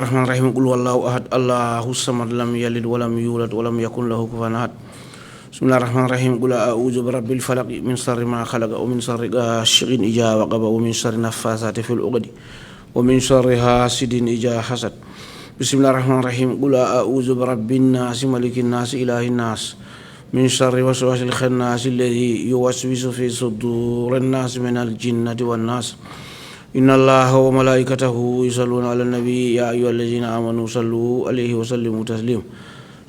الرحمن الرحيم قل والله أحد الله الصمد لم يلد ولم يولد ولم يكن له كفوا أحد بسم الله الرحمن الرحيم قل أعوذ برب الفلق من شر ما خلق ومن شر غاسق إذا وقب ومن شر النفاثات في العقد ومن شر حاسد إذا حسد بسم الله الرحمن الرحيم قل أعوذ برب الناس ملك الناس إله الناس من شر وسواس الخناس الذي يوسوس في صدور الناس من الجنة والناس إن الله وملائكته يصلون على النبي يا أيها الذين آمنوا صلوا عليه وسلموا تسليما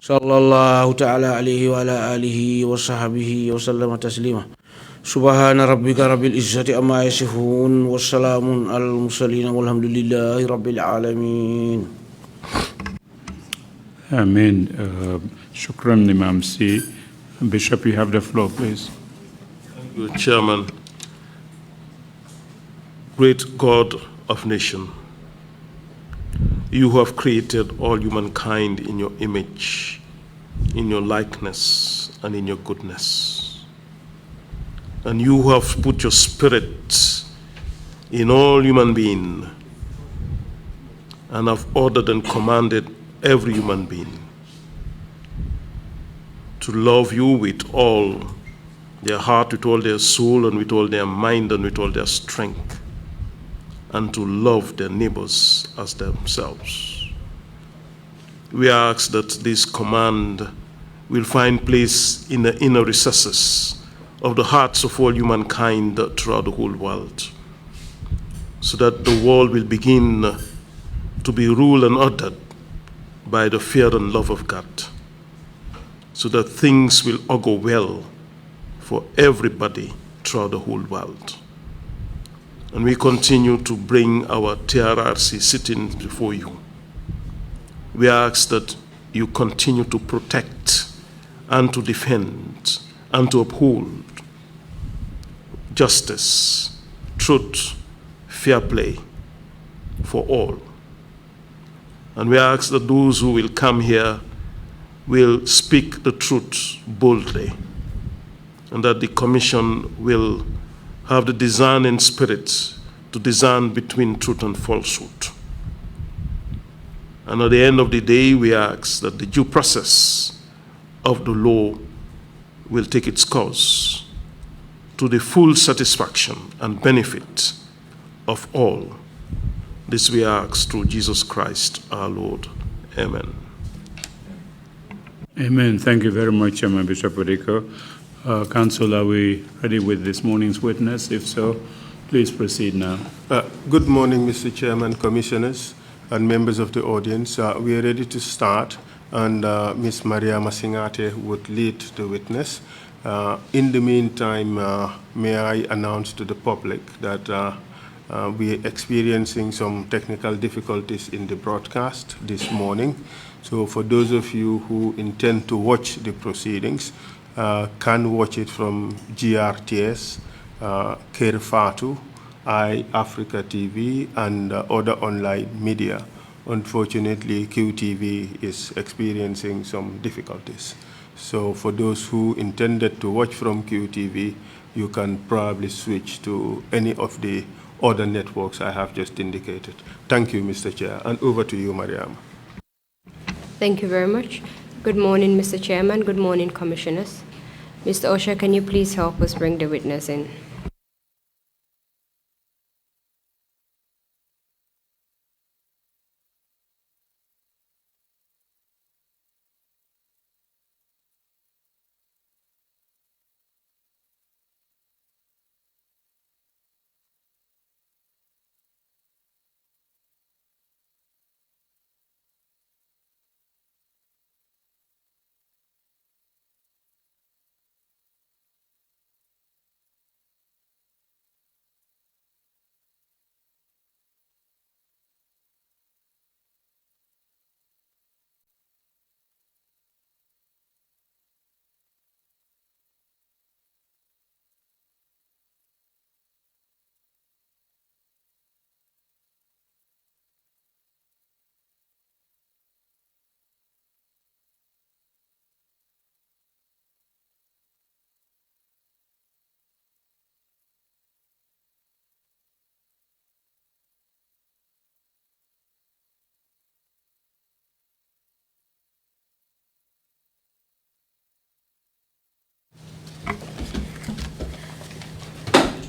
صلى الله تعالى عليه وعلى آله وصحبه وسلم تسليما سبحان ربك رب العزة عما يصفون والسلام على المرسلين والحمد لله رب العالمين. Amen. Shukran, Imam C. Bishop, you have the floor, please. Thank you, Chairman. Great God of nation, you who have created all humankind in your image, in your likeness, and in your goodness. And you who have put your spirit in all human beings and have ordered and commanded every human being to love you with all their heart, with all their soul, and with all their mind, and with all their strength, and to love their neighbors as themselves. We ask that this command will find place in the inner recesses of the hearts of all humankind throughout the whole world, so that the world will begin to be ruled and ordered by the fear and love of God, so that things will augur well for everybody throughout the whole world. And we continue to bring our TRRC sittings before you. We ask that you continue to protect and to defend and to uphold justice, truth, fair play for all. And we ask that those who will come here will speak the truth boldly, and that the Commission will have the discerning spirit to discern between truth and falsehood. And at the end of the day, we ask that the due process of the law will take its course to the full satisfaction and benefit of all. This we ask through Jesus Christ our Lord. Amen. Amen. Thank you very much, Bishop Odiko. Council, are we ready with this morning's witness? If so, please proceed now. Good morning, Mr. Chairman, Commissioners, and members of the audience. We are ready to start, and Ms. Maria Masingate would lead the witness. In the meantime, may I announce to the public that we are experiencing some technical difficulties in the broadcast this morning. So for those of you who intend to watch the proceedings, can watch it from GRTS, Kerr Fatou, Africa TV, and other online media. Unfortunately, QTV is experiencing some difficulties. So for those who intended to watch from QTV, you can probably switch to any of the other networks I have just indicated. Thank you, Mr. Chair, and over to you, Mariam. Thank you very much. Good morning, Mr. Chairman. Good morning, Commissioners. Mr. Osha, can you please help us bring the witness in?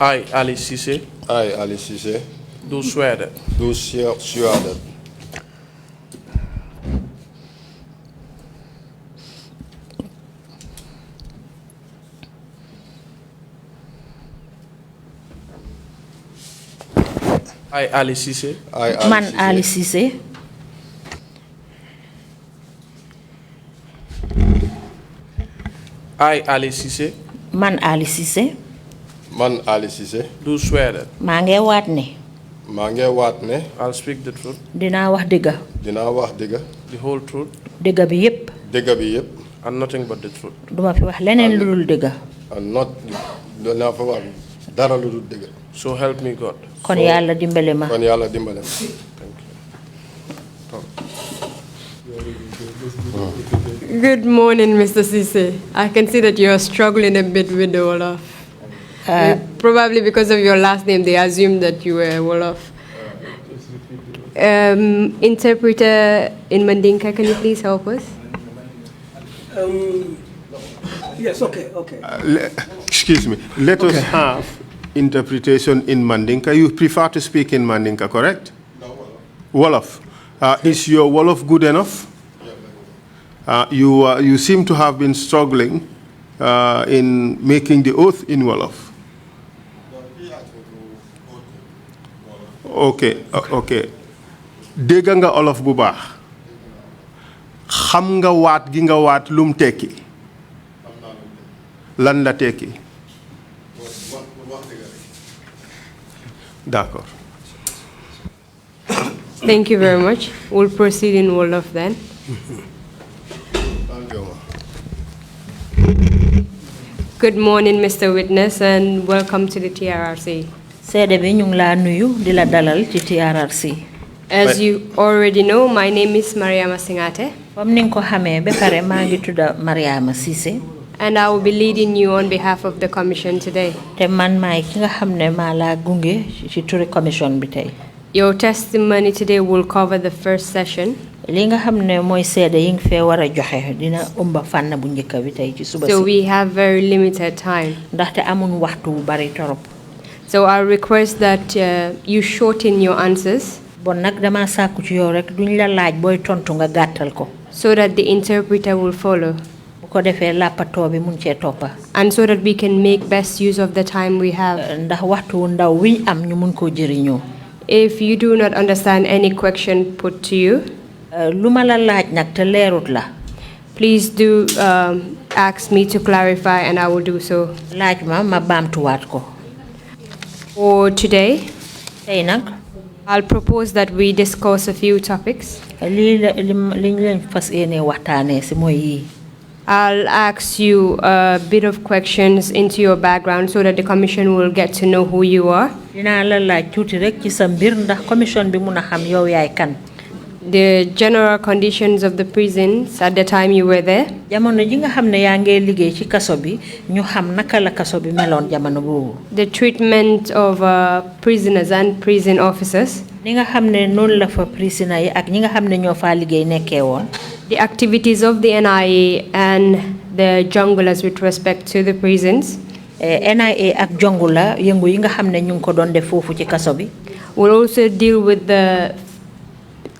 I, Ali Ceesay, I, Ali Ceesay, do swear that do swear that I, Ali Ceesay, Man Ali Ceesay, I, Ali Ceesay, Man Ali Ceesay, man Ali Ceesay, do swear that maa ngi waat ne maa ngi waat ne I'll speak the truth, dinaa wax dëgga dinaa wax dëgg the whole truth, dëgga bi yépp dëgg bi yëpp and nothing but the truth. duma fi wax leneen lu dul dëgga and not dinaa fa wax dara lu dul dëgg So help me God. kon yàlla dimbale ma kon yàlla dimbale ma. Good morning, Mr. Ceesay. I can see that you're struggling a bit with the Wolof. Probably because of your last name, they assumed that you were Wolof. Interpreter in Mandinka, can you please help us? Yes, okay. Excuse me. Let us have interpretation in Mandinka. You prefer to speak in Mandinka, correct? No, Wolof. Is your Wolof good enough? You seem to have been struggling in making the oath in Wolof. Okay. Dégg nga Wolof bu baax. Xam nga waat gi nga waat lum tekki. Lan la tekki. D'accord. Thank you very much. We'll proceed in Wolof then. Good morning, Mr. Witness, and welcome to the TRRC. seede bi ñu ngi laa nuyu di la dalal ci TRRC. As you already know, my name is Mariama Singate. comme ni nga ko xamee ba pare maa ngi tudda Mariama Ceesay. And I will be leading you on behalf of the Commission today. te man maay ki nga xam ne maa laa gunge ci turi commission bi tey. Your testimony today will cover the first session. li nga xam ne mooy seede yi nga fee war a joxe dina ëmba fànn bu njëkk bi tey ci suba si. So we have very limited time. ndaxte amuñ waxtu bu bari torop. So I request that you shorten your answers. bon nag dama sàkku ci yow rek duñ la laaj booy tontu nga gàttal ko. So that the interpreter will follow. bu ko defee làppatoo bi mun cee toppa. And so that we can make best use of the time we have. ndax waxtu wu ndaw wiñ am ñu mun koo jëriñoo. If you do not understand any question put to you, lu ma la laaj nag te leerut la. please do ask me to clarify and I will do so. laaj ma baamtuwaat ko. For today, tey nag I'll propose that we discuss a few topics. liñ leen fas yéene waxtaanee si mooy yii. I'll ask you a bit of questions into your background so that the Commission will get to know who you are. dinaa la laaj tuuti rek ci sa mbir ndax commission bi mun a xam yow yaay kan. The general conditions of the prisons at the time you were there. jamono ji nga xam ne yaa ngee liggéey ci kaso bi ñu xam naka la kaso bi meloon jamono boobu. The treatment of prisoners and prison officers. ni nga xam ne noonu la fa prisoner yi ak ñi nga xam ne ñoo faa liggéey nekkee woon. The activities of the NIE and the junglers with respect to the prisons. NIE ak Jungler yëngu yi nga xam ne ñu ngi ko doon def foofu ci kaso bi. We'll also deal with the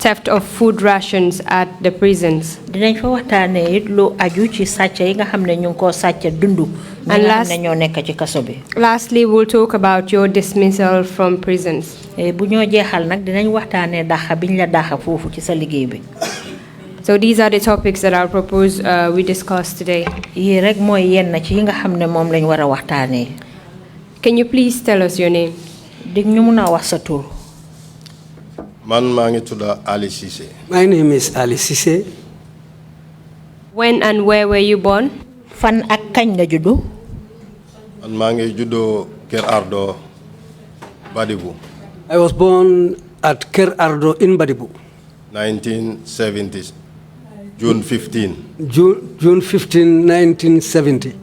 theft of food rations at the prisons. dinañ fa waxtaanee it lu aju ci sàcc yi nga xam ne ñu ngi koo sàcc dundu. ñi nga xam ne ñoo nekk ci kaso bi. Lastly, we'll talk about your dismissal from prisons. bu ñoo jeexal nag dinañ waxtaanee dàqa biñ la dàqa foofu ci sa liggéey bi. So these are the topics that I'll propose we discuss today. yii rek mooy yenn ci yi nga xam ne moom lañ war a waxtaanee. Can you please tell us your name? dig ñu mun a wax sa tur. man maa ngi tudd Ali Ceesay. My name is Ali Ceesay. When and where were you born? fan ak kañ nga juddu. man maa ngi juddoo Kerr Ardo Badibu. I was born at Kerr Ardo in Badibu. 1970 June 15. June 15, 1970.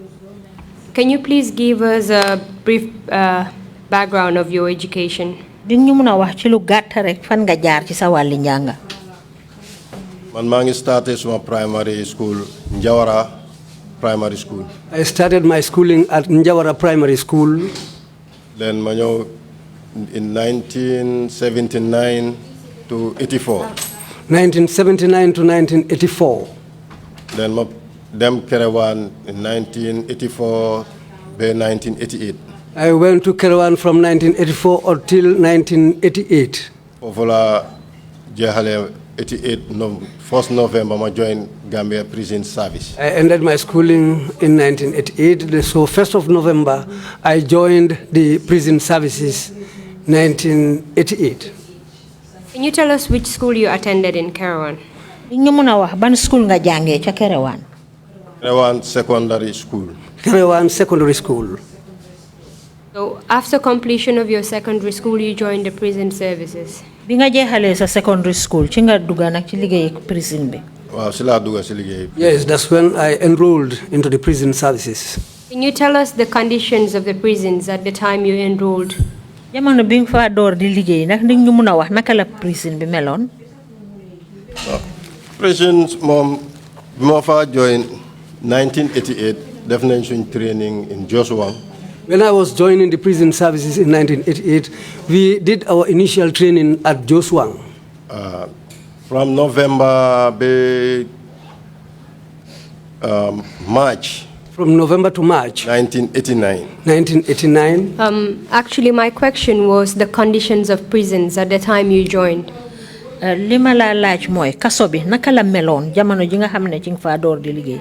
Can you please give us a brief background of your education? dig ñu mun a wax ci lu gàtt rek fan nga jaar ci sa wàlli njàng. man maa ngi starté suma primary school Njawara Primary School. I started my schooling at Njawara Primary School. Then Manyo in 1979 to 84. 1979 to 1984. Then them Kerewan in 1984 to 1988. I went to Kerewan from 1984 until 1988. Ovola Jehale 88 1st November I joined Gambia Prison Service. I ended my schooling in 1988. So 1st of November I joined the prison services 1988. Can you tell us which school you attended in Kerewan? Ñu mëna wax ban school nga jàngé ca Kerewan? Kerewan Secondary School. Kerewan Secondary School. So after completion of your secondary school, you joined the prison services. Bi nga jéxalé sa secondary school ci nga dugga nak ci liggéey prison bi. Waaw ci la dugga ci liggéey. Yes, that's when I enrolled into the prison services. Can you tell us the conditions of the prisons at the time you enrolled? Jamono bi nga fa door di liggéey nak ñu mëna wax naka la prison bi meloon? Prisons mom bima fa join 1988 def nañ suñ training in Joshua. When I was joining the prison services in 1988, we did our initial training at Joshua. From November to March. From November to March. 1989. 1989. Actually, my question was the conditions of prisons at the time you joined. Lima la laaj mooy kaso bi naka la meloon jamono ji nga xam ne ci nga fa door di liggéey.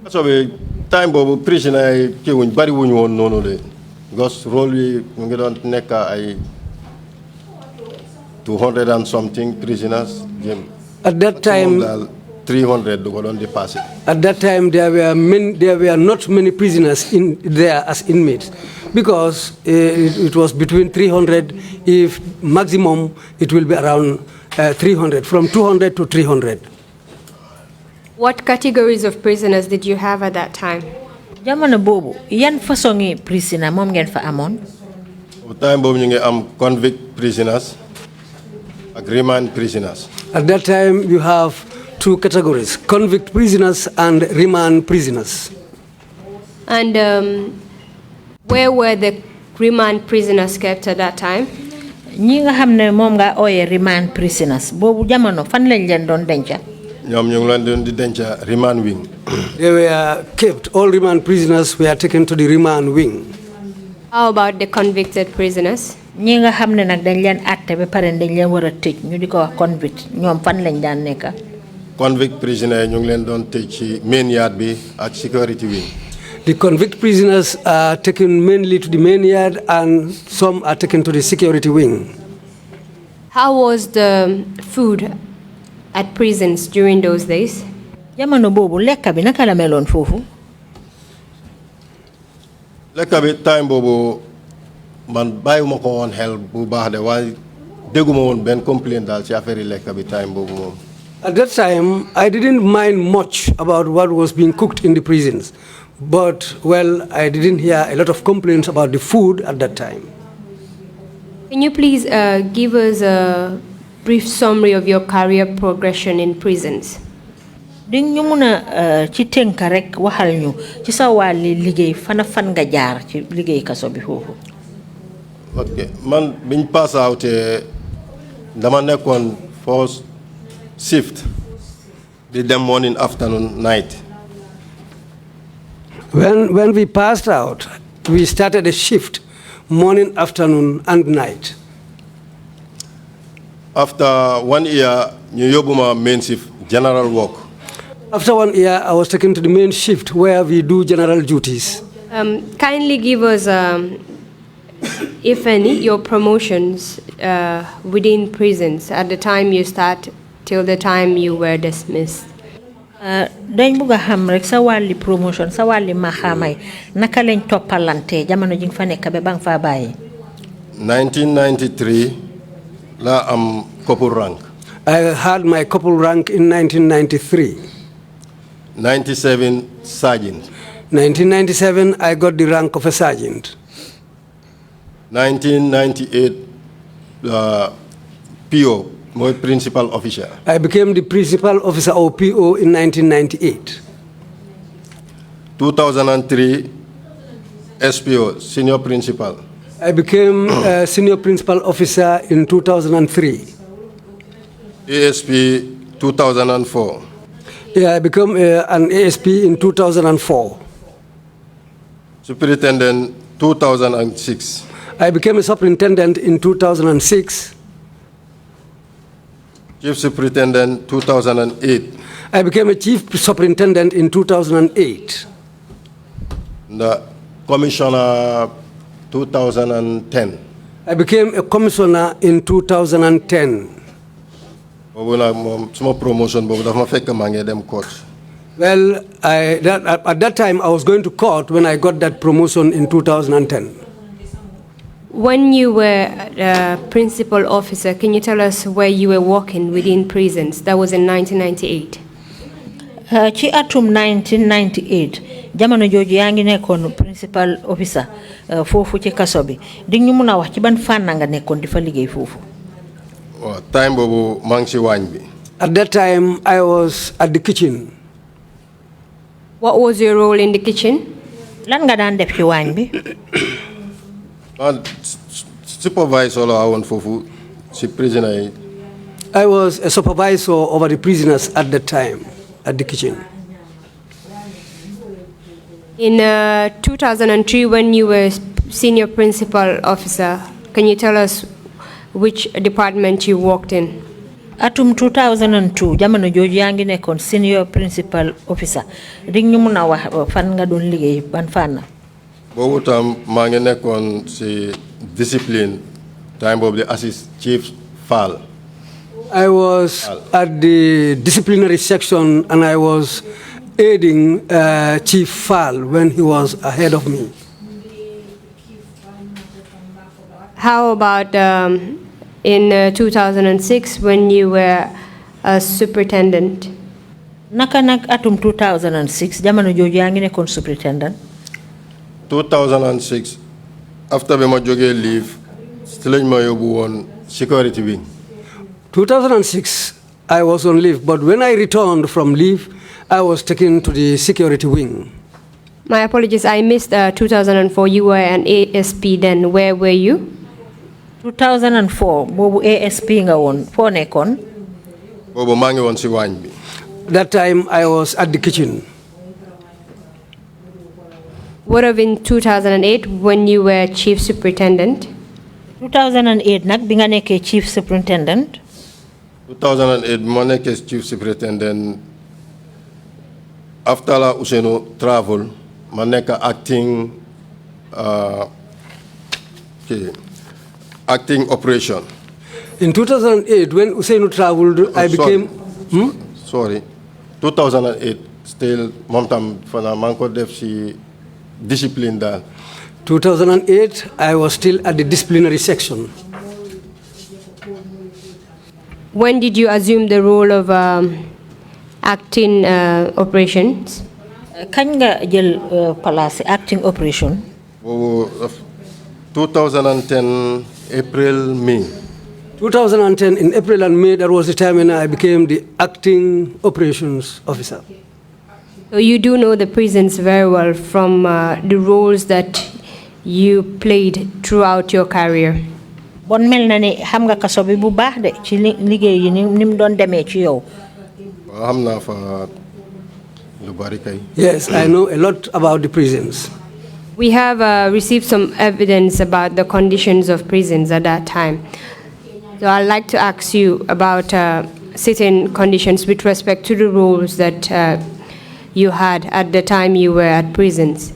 Kaso bi time boobu prisoner yi kiwuñ bari wuñ woon noonu de because rôle yi ñu ngi doon nekk ay 200 and something prisoners. At that time, 300 du ko doon dépassé. At that time, there were not many prisoners in there as inmates, because it was between 300. If maximum, it will be around 300, from 200 to 300. What categories of prisoners did you have at that time? Jamono bobu yan façon prisoner mom ngeen fa amone? Time bobu ñu ngi am convict prisoners ak remand prisoners. At that time, you have two categories: convict prisoners and remand prisoners. And where were the remand prisoners kept at that time? Ñi nga xamne mom nga oyé remand prisoners bobu jamono fan lañ leen doon denca? Ñom ñu ngi leen doon di denca remand wing. They were kept. All remand prisoners were taken to the remand wing. How about the convicted prisoners? Ñi nga xamne nak dañ leen atté ba paré dañ leen wara tëj ñu diko wax convict ñom fan lañ daan nekk? Convict prisoners ñu ngi leen doon tëj ci main yard bi ak security wing. The convict prisoners are taken mainly to the main yard, and some are taken to the security wing. How was the food at prisons during those days? Jamono bobu lekka bi naka la meloon fofu? Lekka bi time bobu man bayuma ko won xel bu baax de way deguma won ben complaint dal ci affaire lekka bi time bobu mom. At that time, I didn't mind much about what was being cooked in the prisons. But, well, I didn't hear a lot of complaints about the food at that time. Can you please give us a brief summary of your career progression in prisons? Ding ñu mëna ci tënk rek waxal ñu ci sa wàlli liggéey fan nga jaar ci liggéey kaso bi foofu. Okay, man biñ pass out dama nekkoon first shift di dem morning afternoon night. When we passed out, we started a shift, morning, afternoon, and night. After 1 year, ñu yobuma main shift, general work. After 1 year, I was taken to the main shift where we do general duties. Kindly give us, if any, your promotions within prisons at the time you start till the time you were dismissed. Dañ bëgg xam rek sa wàlli promotion sa wàlli maxaamay naka lañ toppalante jamono ji nga fa nekk ba bang fa bàyyi. 1993 la am couple rank. I had my couple rank in 1993. 97 sergeant. 1997, I got the rank of a sergeant. 1998 PO. My principal officer. I became the principal officer or PO in 1998. 2003, SPO, senior principal. I became a senior principal officer in 2003. ASP 2004. Yeah, I became an ASP in 2004. Superintendent 2006. I became a superintendent in 2006. Chief Superintendent 2008. I became a chief superintendent in 2008. The Commissioner 2010. I became a commissioner in 2010. Small promotion, but court. Well, at that time, I was going to court when I got that promotion in 2010. When you were principal officer, can you tell us where you were working within prisons? That was in 1998. Ci atum 1998 jamono joji yangi nekkon principal officer fofu ci kasso bi di ñu mëna wax ci ban fan nga nekkon di fa liggéey fofu. Time bobu mang ci wañ bi. At that time, I was at the kitchen. What was your role in the kitchen? Lan nga daan def ci wañ bi? Supervisor la won fofu ci prisoner. I was a supervisor over the prisoners at that time at the kitchen. In 2003, when you were senior principal officer, can you tell us which department you worked in? Atum 2002 jamono joji yangi nekkon senior principal officer di ñu mëna wax fan nga doon liggéey ban fan. Bobu tam ma ngi nekkon ci discipline time bobu the assist chief Fall. I was at the disciplinary section and I was aiding Chief Fall when he was ahead of me. How about in 2006 when you were a superintendent? Naka nak atum 2006 jamono joji yangi nekkon superintendent. 2006 after be ma joge leave still lañ ma yobbu won security wing. 2006, I was on leave, but when I returned from leave, I was taken to the security wing. My apologies, I missed 2004. You were an ASP then. Where were you? 2004, bobu ASP nga won, fo nekkon? Bobu ma ngi won ci wañ bi. That time, I was at the kitchen. What of in 2008 when you were chief superintendent? 2008 nak bi nga nekké chief superintendent? 2008 ma nekké chief superintendent after la Useno travel ma nekk acting acting operation. In 2008, when Usainu traveled, I became... Sorry. 2008, still, Momtam Fana Manko Defsi discipline that. 2008, I was still at the disciplinary section. When did you assume the role of acting operations? Kañ nga jël place acting operation? 2010 April, May. 2010, in April and May, that was the time when I became the acting operations officer. So you do know the prisons very well from the roles that you played throughout your career. Bon mel na ni xam nga kaso bi bu baax de ci liggéey yi nim doon demee ci yow. Xam naa fa lu bari kay. Yes, I know a lot about the prisons. We have received some evidence about the conditions of prisons at that time. So I'd like to ask you about certain conditions with respect to the roles that you had at the time you were at prisons.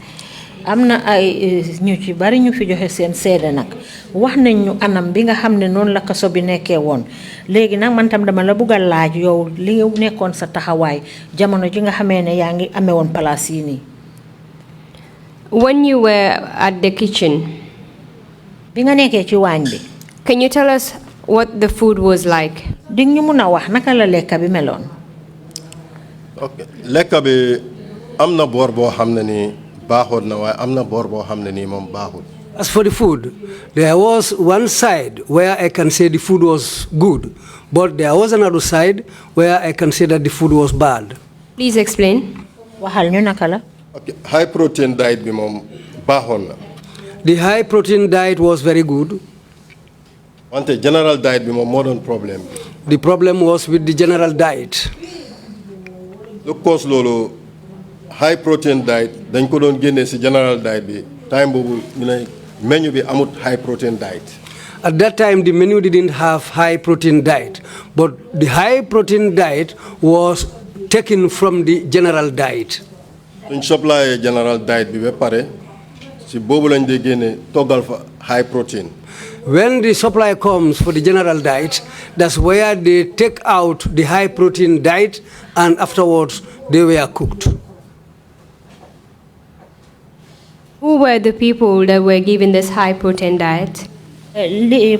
Amna ay ñu ci bari ñu fi joxe seen seede nag wax nañ ñu anam bi nga xam ne noonu la kaso bi nekkee woon léegi nag man tam dama la bëgg a laaj yow li nga nekkoon sa taxawaay jamono ji nga xamee ne yaa ngi amee woon place yi nii. When you were at the kitchen, bi nga nekkee ci waañ bi, can you tell us what the food was like? Di ñu mun a wax naka la lekka bi meloon. Okay, lekka bi am na boor boo xam ne ni baaxoon na waaye am na boor boo xam ne ni moom baaxul. As for the food, there was one side where I can say the food was good, but there was another side where I can say that the food was bad. Please explain. Waxal ñu naka la. Okay, high protein diet bi moom baaxoon na. The high protein diet was very good. Want a general diet be more modern problem. The problem was with the general diet. Look, cause lolo high protein diet, then couldn't get a general diet be time menu be amut high protein diet. At that time, the menu didn't have high protein diet, but the high protein diet was taken from the general diet. In supply general diet be pare, si bobu lañ de génné togal fa high protein. When the supply comes for the general diet, that's where they take out the high protein diet and afterwards they were cooked. Who were the people that were given this high protein diet?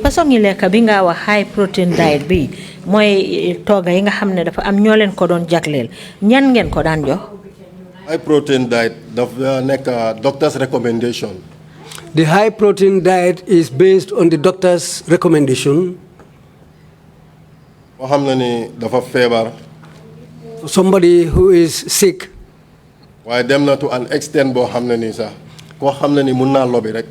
Façon yi lekk bi nga wax high protein diet bi mooy tooga yi nga xam ne dafa am ñoo leen ko doon jagleel ñan ngeen ko daan jox. High protein diet dafa nekk doctor's recommendation. The high protein diet is based on the doctor's recommendation. Boo xam ne ni dafa feebar. Somebody who is sick. Waaye dem na to an extent boo xam ne ni sax koo xam ne ni mun naa lobby rek.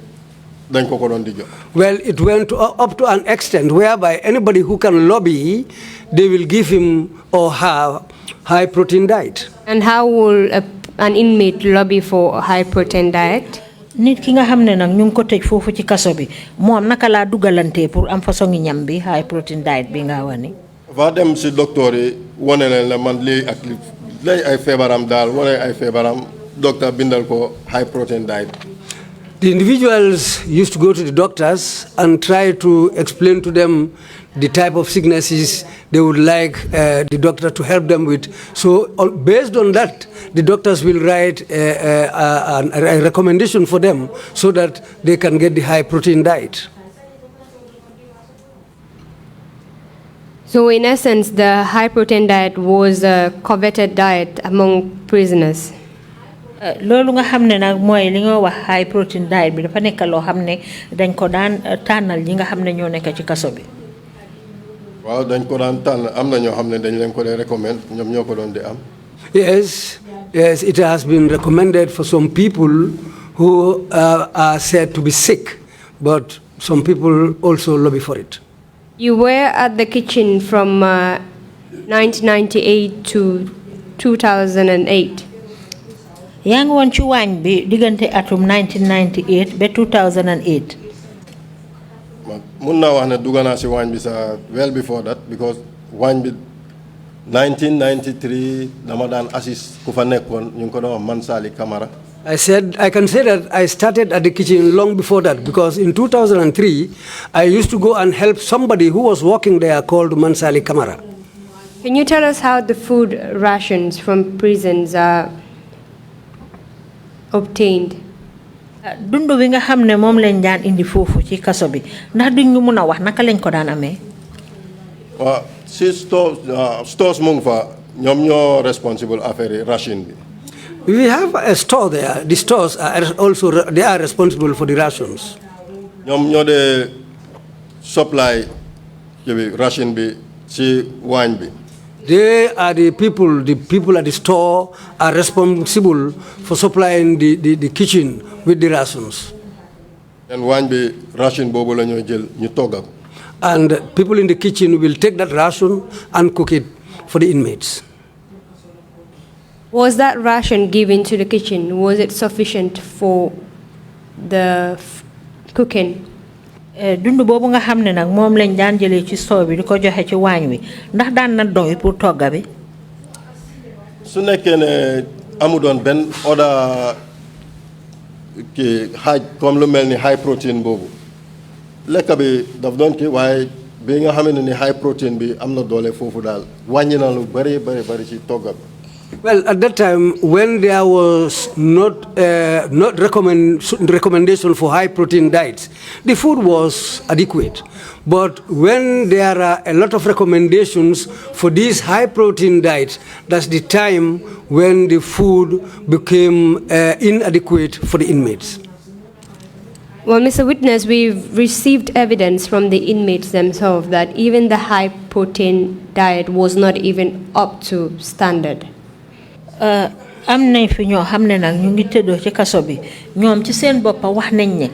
Well, it went up to an extent whereby anybody who can lobby, they will give him or her high protein diet. And how will an inmate lobby for a high protein diet? Nit ki nga xamne nak ñu ko tej fofu ci kasso bi mom naka la dugalante pour am façon ñam bi high protein diet bi nga wani va dem ci docteur yi woné len la man li ak lay ay febaram dal woné ay febaram docteur bindal ko high protein diet. The individuals used to go to the doctors and try to explain to them the type of sicknesses they would like the doctor to help them with. So based on that, the doctors will write a recommendation for them so that they can get the high protein diet. So in essence, the high protein diet was a coveted diet among prisoners. Loolu nga xamne nak moy li nga wax high protein diet bi dafa nek lo xamne dañ ko daan tanal yi nga xamne ñoo nek ci kasso bi. Waaw dañ ko daan tan am na ñoo xamne dañ leen ko recommend ñom ñoo ko doon di am. Yes, it has been recommended for some people who are said to be sick, but some people also lobby for it. You were at the kitchen from 1998 to 2008. Yang won ci wañ bi digënté atum 1998 ba 2008. Mun na wax ne dugana ci wañ bi sa well before that because wañ bi 1993 dama daan assist ku fa nekkon ñu ko do Mansali Camara. I can say that I started at the kitchen long before that because in 2003 I used to go and help somebody who was working there called Mansali Camara. Can you tell us how the food rations from prisons are obtained? Dundu wi nga xamne mom lañ daan indi fofu ci kasso bi ndax duñ ñu mëna wax naka lañ ko daan amé. Wa ci stores mo fa ñom ñoo responsible affaire ration bi. We have a store there. The stores are also they are responsible for the rations. ñom ñoo de supply ration bi ci wañ bi. They are the people at the store are responsible for supplying the kitchen with the rations. And wañ bi ration bobu la ñoo jël ñu toggal. And people in the kitchen will take that ration and cook it for the inmates. Was that ration given to the kitchen, was it sufficient for the cooking? Dundu bobu nga xamne nak mom lañ daan jëlé ci store bi diko joxé ci wañ wi ndax daan na doy pour togga bi. Su nekké né amu doon ben order ki high comme lu melni high protein bobu lekk bi daf doon ki waye bi nga xamné ni high protein bi amna doole fofu dal wañi na lu bari ci togga bi. Well, at that time, when there was not recommendation for high protein diets, the food was adequate. But when there are a lot of recommendations for these high protein diets, that's the time when the food became inadequate for the inmates. Well, Mr. Witness, we've received evidence from the inmates themselves that even the high protein diet was not even up to standard. am nañ fi ñoo xam ne nag ñu ngi tëddoo ci kaso bi ñoom ci seen boppa wax nañ ne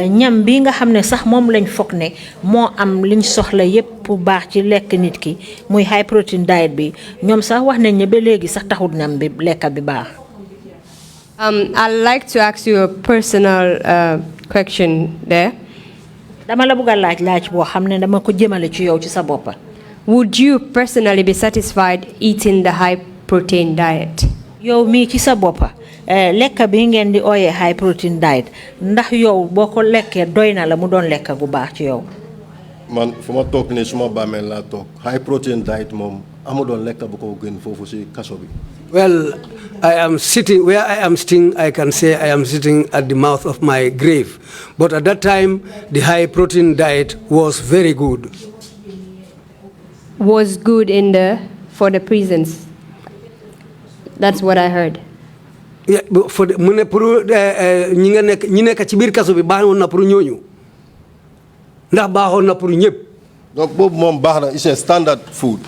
ñam bi nga xam ne sax moom lañ foog ne moo am liñ soxla yépp bu baax ci lekk nit ki muy high protein diet bi ñoom sax wax nañ ne ba léegi sax taxul ñam bi lekka bi baax. I'd like to ask you a personal question there. dama la bëgg a laaj boo xam ne dama ko jëmale ci yow ci sa boppa. Would you personally be satisfied eating the high protein diet? yow mii ci sa boppa lekka bi ngeen di ooyee high protein diet ndax yow boo ko lekkee doy na la mu doon lekka gu baax ci yow. man fu ma toog nii suma bàmmeel laa toog high protein diet moom amu doon lekka bu ko gën foofu si kaso bi. Well, I am sitting, where I am sitting, I can say I am sitting at the mouth of my grave. But at that time, the high protein diet was very good. Was good for the prisons. That's what I heard. Yeah, for the mune puru ñi nekk ci biir kaso bi baaxoon na pour ñooñu ndax baaxoon na pour ñëpp. donc boobu moom baax na it's a standard food.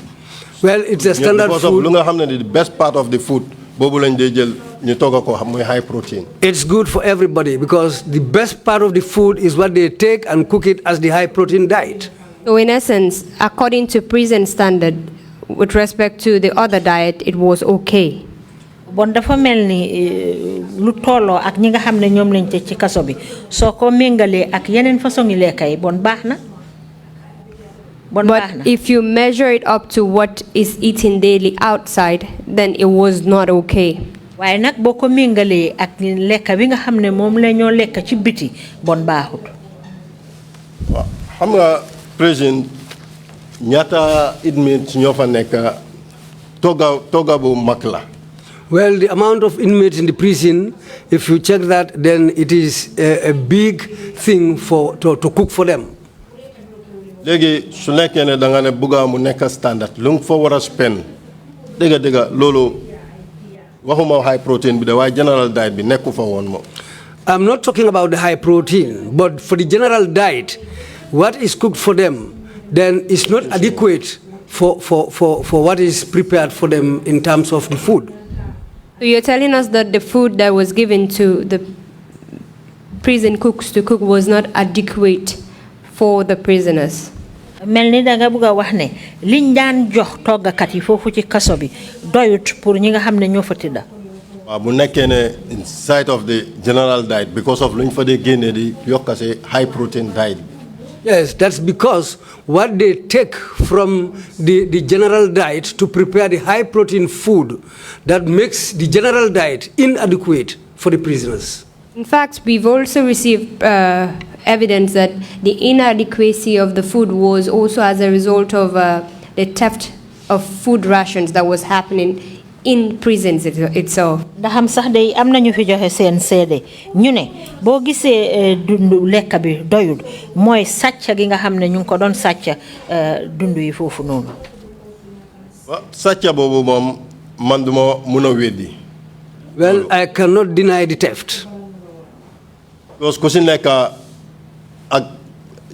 Well, it's a standard food. lu nga xam ne the best part of the food boobu lañ dee jël ñu togg ko xam mooy high protein. It's good for everybody because the best part of the food is what they take and cook it as the high protein diet. So in essence, according to prison standard, with respect to the other diet, it was okay. bon dafa mel ni lu tolloo ak ñi nga xam ne ñoom lañ tëj ci kaso bi soo ko méngalee ak yeneen façon yi lekka yi bon baax na. But if you measure it up to what is eaten daily outside, then it was not okay. waaye nag boo ko méngalee ak lekka bi nga xam ne moom la ñoo lekk ci biti bon baaxut. waaw xam nga président ñaata inmates ñoo fa nekk togga bu mag la. Well, the amount of inmates in the prison, if you check that, then it is a big thing to cook for them. léegi su nekkee ne da nga ne bugga mu nekk standard lu nga fa war a spend dëgga loolu waxuma high protein bi de waaye general diet bi nekku fa woon moom. I'm not talking about the high protein, but for the general diet, what is cooked for them, then it's not adequate for what is prepared for them in terms of the food. So you're telling us that the food that was given to the prison cooks to cook was not adequate for the prisoners? mel ni danga bëgg a wax ne liñ daan jox toggakat yi foofu ci kaso bi doyut pour ñi nga xam ne ñoo fa tëdda. waaw bu nekkee ne inside of the general diet because of luñ fa dee génne di yokk si high protein diet. Yes, that's because what they take from the general diet to prepare the high protein food that makes the general diet inadequate for the prisoners. In fact, we've also received evidence that the inadequacy of the food was also as a result of the theft of food rations that was happening in prisons itself. Da xam sax day am nañu fi joxe seen seede ñu ne boo gisee dundu lekk bi doyul mooy sàcc gi nga xam ne ñu ngi ko doon sàcc dundu yi foofu noonu. Sàcc boobu moom man duma mun a weddi. Well, I cannot deny the theft. Because ku si nekk ak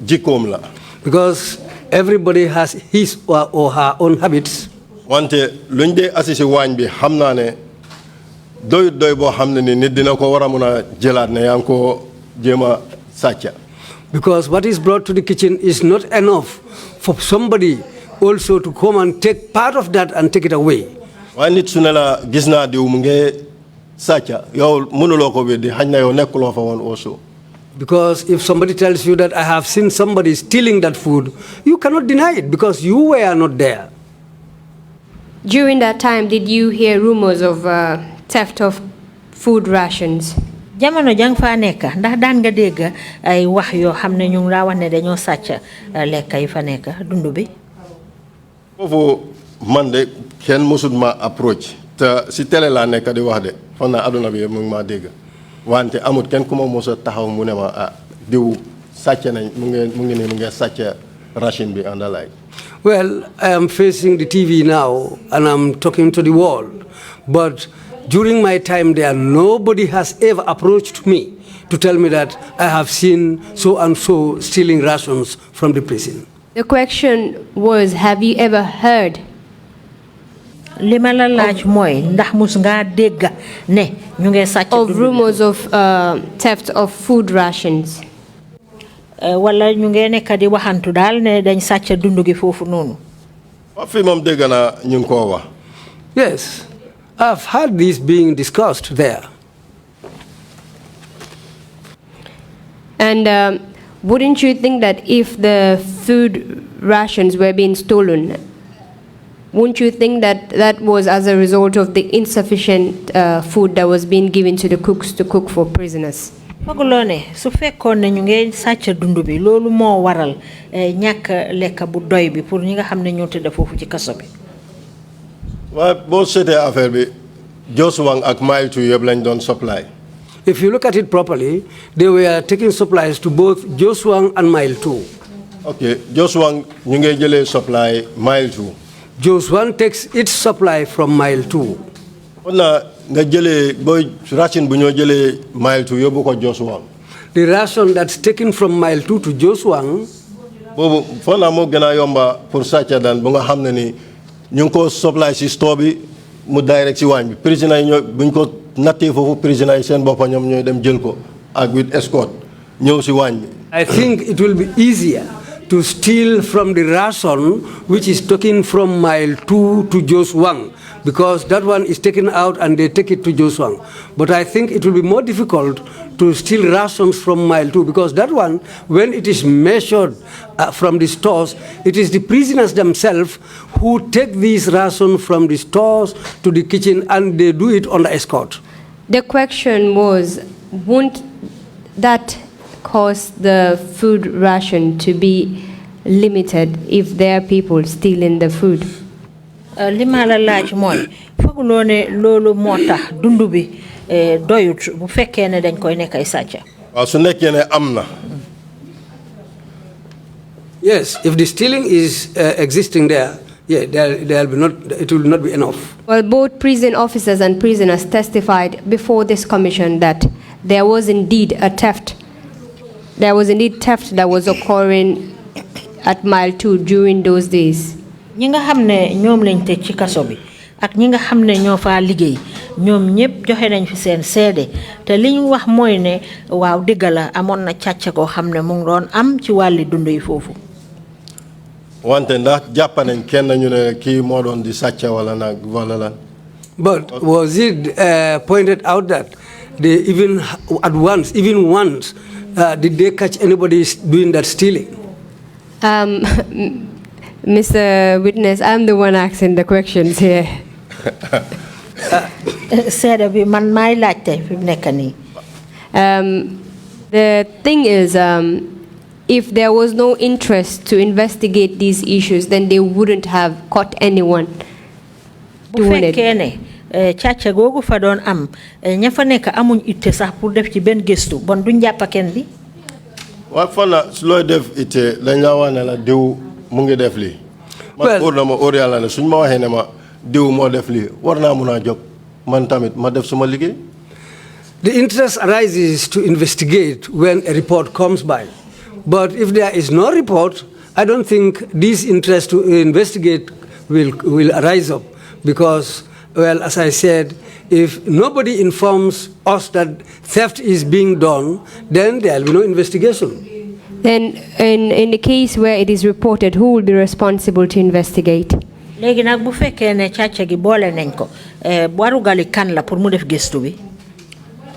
jikkoom la. Because everybody has his or her own habits. wante luñ dee assisé waañ bi xam naa ne doy boo xam ne ni nit dina ko war a mun a jëlaat ne yaa ngi ko jéem a sàcca. Because what is brought to the kitchen is not enough for somebody also to come and take part of that and take it away. waaye nit su ne la gis naa diw mu ngi sàcca yow mënuloo ko weddi xañ na yow nekkuloo fa woon also. Because if somebody tells you that I have seen somebody stealing that food, you cannot deny it because you were not there. During that time, did you hear rumors of theft of food rations? Jamono jang fa nekk ndax daan nga dégg ay wax yoo xam ne ñu ngi laa wax ne dañoo sàcc lekk yi fa nekk dundu bi. foofu man de kenn mësut ma approach te si télé laa nekk di wax de fan naa aduna bi mu ngi maa dégg wante amut kenn ku ma mos a taxaw mu ne ma diw sàcc nañ mu ngi sàcc ration bi àndalaay. Well, I am facing the TV now and I'm talking to the world. But during my time there, nobody has ever approached me to tell me that I have seen so and so stealing rations from the prison. The question was, have you ever heard Limala laaj moy ndax mus nga dégg ne ñu ngi sàcc of rumors of theft of food rations. Wala ñu ngi nekk di waxantu daal ne dañ sàcc dundu gi foofu noonu. Fi moom dégg naa ñu ngi koo wax. Yes, I've heard this being discussed there. And wouldn't you think that if the food rations were being stolen, wouldn't you think that that was as a result of the insufficient food that was being given to the cooks to cook for prisoners? Fogulone su fekkoon ne ñu ngi sàcc dundu bi loolu moo waral ñàkk lekk bu doy bi pour ñi nga xam ne ñoo tëdd foofu ci kaso bi. waaye boo seetee affaire bi Josuwang ak Mile 2 yëpp lañ doon supply. If you look at it properly, they were taking supplies to both Josuwang and Mile 2. Okay, Josuwang ñu ngi jëlee supply Mile 2. Josuwang takes its supply from Mile 2. kon nga jëlee booy ration bu ñoo jëlee Mile 2 yóbbu ko Josuwang. The ration that's taken from Mile 2 to Josuwang. boobu foog naa moo gën a yomba pour sàcca daan bu nga xam ne ni ñu ngi ko supply si store bi mu direct si waañ bi prisonniers yi ñoo buñ ko nattee foofu prisonniers yi seen boppa ñoom ñooy dem jël ko ak with escort ñëw si waañ bi. I think it will be easier to steal from the ration which is taken from Mile 2 to Josuwang, because that one is taken out and they take it to Josuwang. But I think it will be more difficult to steal rations from Mile 2, because that one, when it is measured from the stores, it is the prisoners themselves who take these rations from the stores to the kitchen, and they do it under escort. The question was, won't that cause the food ration to be limited if there are people stealing the food? Lima la laaj mooy fooguloo ne loolu moo tax dundu bi doyut bu fekkee ne dañ koy nekk ay sàcca. waaw su nekkee ne am na. Yes, if the stealing is existing there, yeah, there will not, it will not be enough. Well, both prison officers and prisoners testified before this commission that there was indeed a theft. There was indeed theft that was occurring at Mile 2 during those days. ñi nga xam ne ñoom lañ tëj ci kaso bi ak ñi nga xam ne ñoo faa liggéey ñoom ñëpp joxe nañ fi seen seede te li ñu wax mooy ne waaw dëgg la amoon na càcc koo xam ne mu ngi doon am ci wàlli dund yi foofu. wante ndax jàpp nañ kenn ñu ne kii moo doon di sàcc wala nag wala lan. But was it pointed out that they even once, did they catch anybody doing that stealing? Mr. Witness, I'm the one asking the questions here. The thing is, if there was no interest to investigate these issues, then they wouldn't have caught anyone doing it. Càcca googu fa doon am ña fa nekk amuñ itte sax pour def ci benn gëstu bon duñ jàpp kenn bi. waaw fan la looy def itte dañ la wax ne la diw mu ngi def lii. man óor na ma óor yàlla ne suñ ma waxee ne ma diw moo def lii war naa mun a jóg man tamit ma def suma liggéey. The interest arises to investigate when a report comes by. But if there is no report, I don't think this interest to investigate will arise up, because, well, as I said, if nobody informs us that theft is being done, then there will be no investigation. Then, in the case where it is reported, who will be responsible to investigate? Léegi nag bu fekkee ne càcca gi boole nañ ko warugali kan la pour mu def gëstu bi.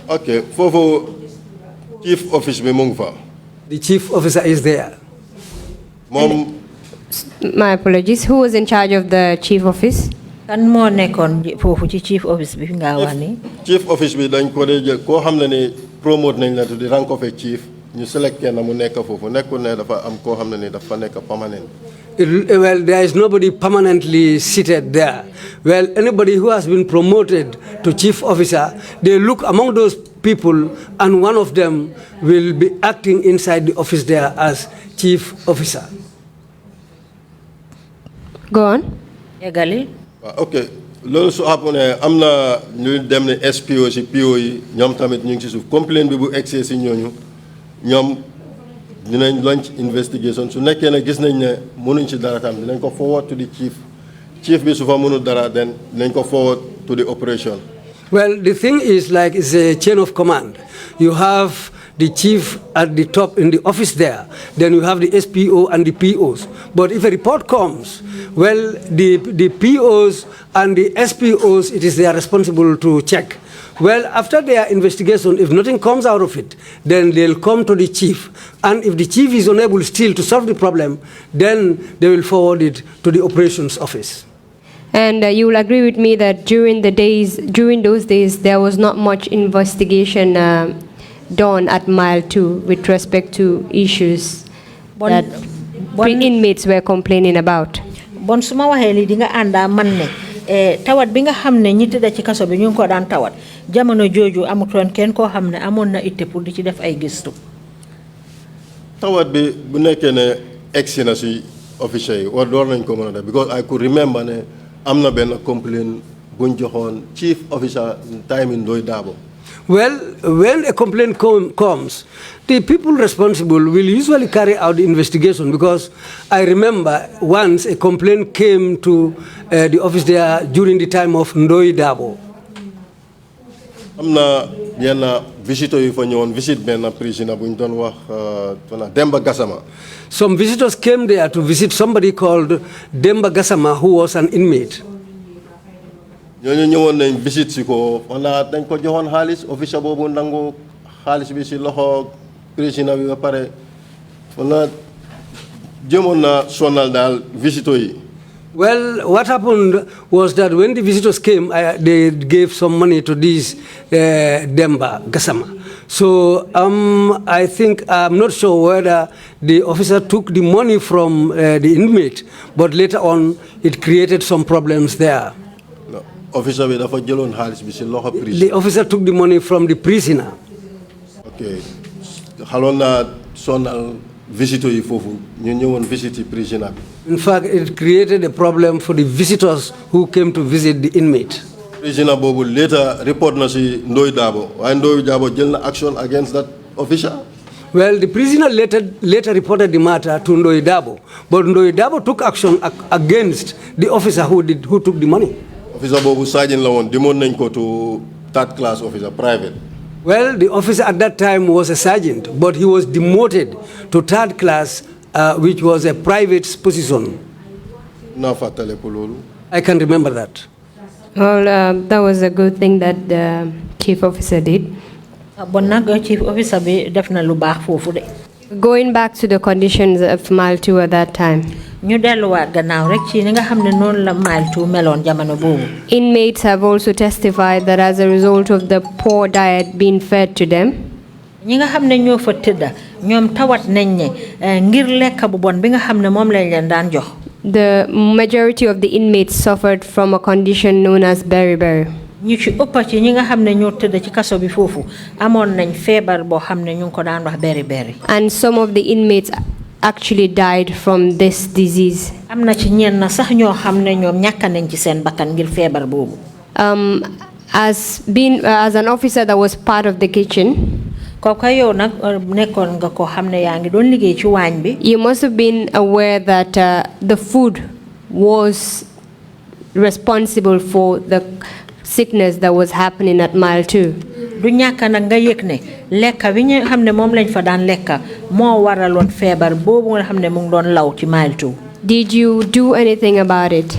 Okay, foofu chief office bi mu ngi fa. The chief officer is there. My apologies. Who was in charge of the chief office? Kan moo nekkoon foofu ci chief office bi nga wax ni. Chief office bi dañ ko dee jël koo xam ne ni promote nañ la to the rank of a chief ñu select kenn mu nekk foofu nekkul ne dafa am koo xam ne ni dafa nekk permanent. Well, there is nobody permanently seated there. Well, anybody who has been promoted to chief officer, they look among those people, and one of them will be acting inside the office there as chief officer. Go on. Egali. Okay. Loolu su happen am na ñu dem ne SPO si PO yi ñoom tamit ñu ngi si suuf complaint bi bu excès si ñooñu ñoom dinañ launch investigation su nekkee ne gis nañ ne mënuñ ci dara tam dinañ ko forward to the chief chief bi su fa mënul dara then nañ ko forward to the operation. Well, the thing is like it's a chain of command. You have the chief at the top in the office there, then you have the SPO and the POs. But if a report comes, well, the POs and the SPOs, it is their responsible to check. Well, after their investigation, if nothing comes out of it, then they'll come to the chief. And if the chief is unable still to solve the problem, then they will forward it to the operations office. And you will agree with me that during those days, there was not much investigation done at Mile 2 with respect to issues that inmates were complaining about. Bon suma waxe li di nga anda man ne tawat bi nga xamne ñi tëdd ci kasso bi ñu ko daan tawat jamono joju amutoon kenn ko xamne amon na itte pour di ci def ay gëstu. Tawat bi bu nekkee ne egsi na si officier yi war door nañ ko mën a def because I could remember ne am na benn complaint buñ joxoon chief officer time in Ndoye Dabo. Well, when a complaint comes, the people responsible will usually carry out the investigation because I remember once a complaint came to the office there during the time of Ndoye Dabo. am na yenn visitors yu fa ñëwoon visit benn prisoner bu ñu doon wax Demba Gassama. Some visitors came there to visit somebody called Demba Gassama, who was an inmate. ñooñu ñëwoon nañ visit si ko wala dañ ko joxoon xaalis officier boobu nangu xaalis bi si loxo prisoner bi ba pare wala jëmoon na sonal daal visitors yi. Well, what happened was that when the visitors came, they gave some money to this Demba Gassama. So I think, I'm not sure whether the officer took the money from the inmate, but later on it created some problems there. No. Officer bi dafa jëloon xaalis bi si loxo prisoner. The officer took the money from the prisoner. Okay. xaloon na sonal visitors yi foofu ñu ñëwoon visiter prisoner bi. In fact, it created a problem for the visitors who came to visit the inmate. Prisoner boobu later report na si Ndoye Dabo waaye Ndoye Dabo jël na action against that officer. Well, the prisoner later reported the matter to Ndoye Dabo, but Ndoye Dabo took action against the officer who took the money. Officer boobu sergeant la woon demoon nañ ko to third class officer private. Well, the officer at that time was a sergeant, but he was demoted to third class, which was a private position. I can remember that. Well, that was a good thing that the chief officer did. Going back to the conditions of Mile 2 at that time. Inmates have also testified that as a result of the poor diet being fed to them, the majority of the inmates suffered from a condition known as beriberi. And some of the inmates actually died from this disease. As an officer that was part of the kitchen, you must have been aware that the food was responsible for the sickness that was happening at Mile 2. Did you do anything about it?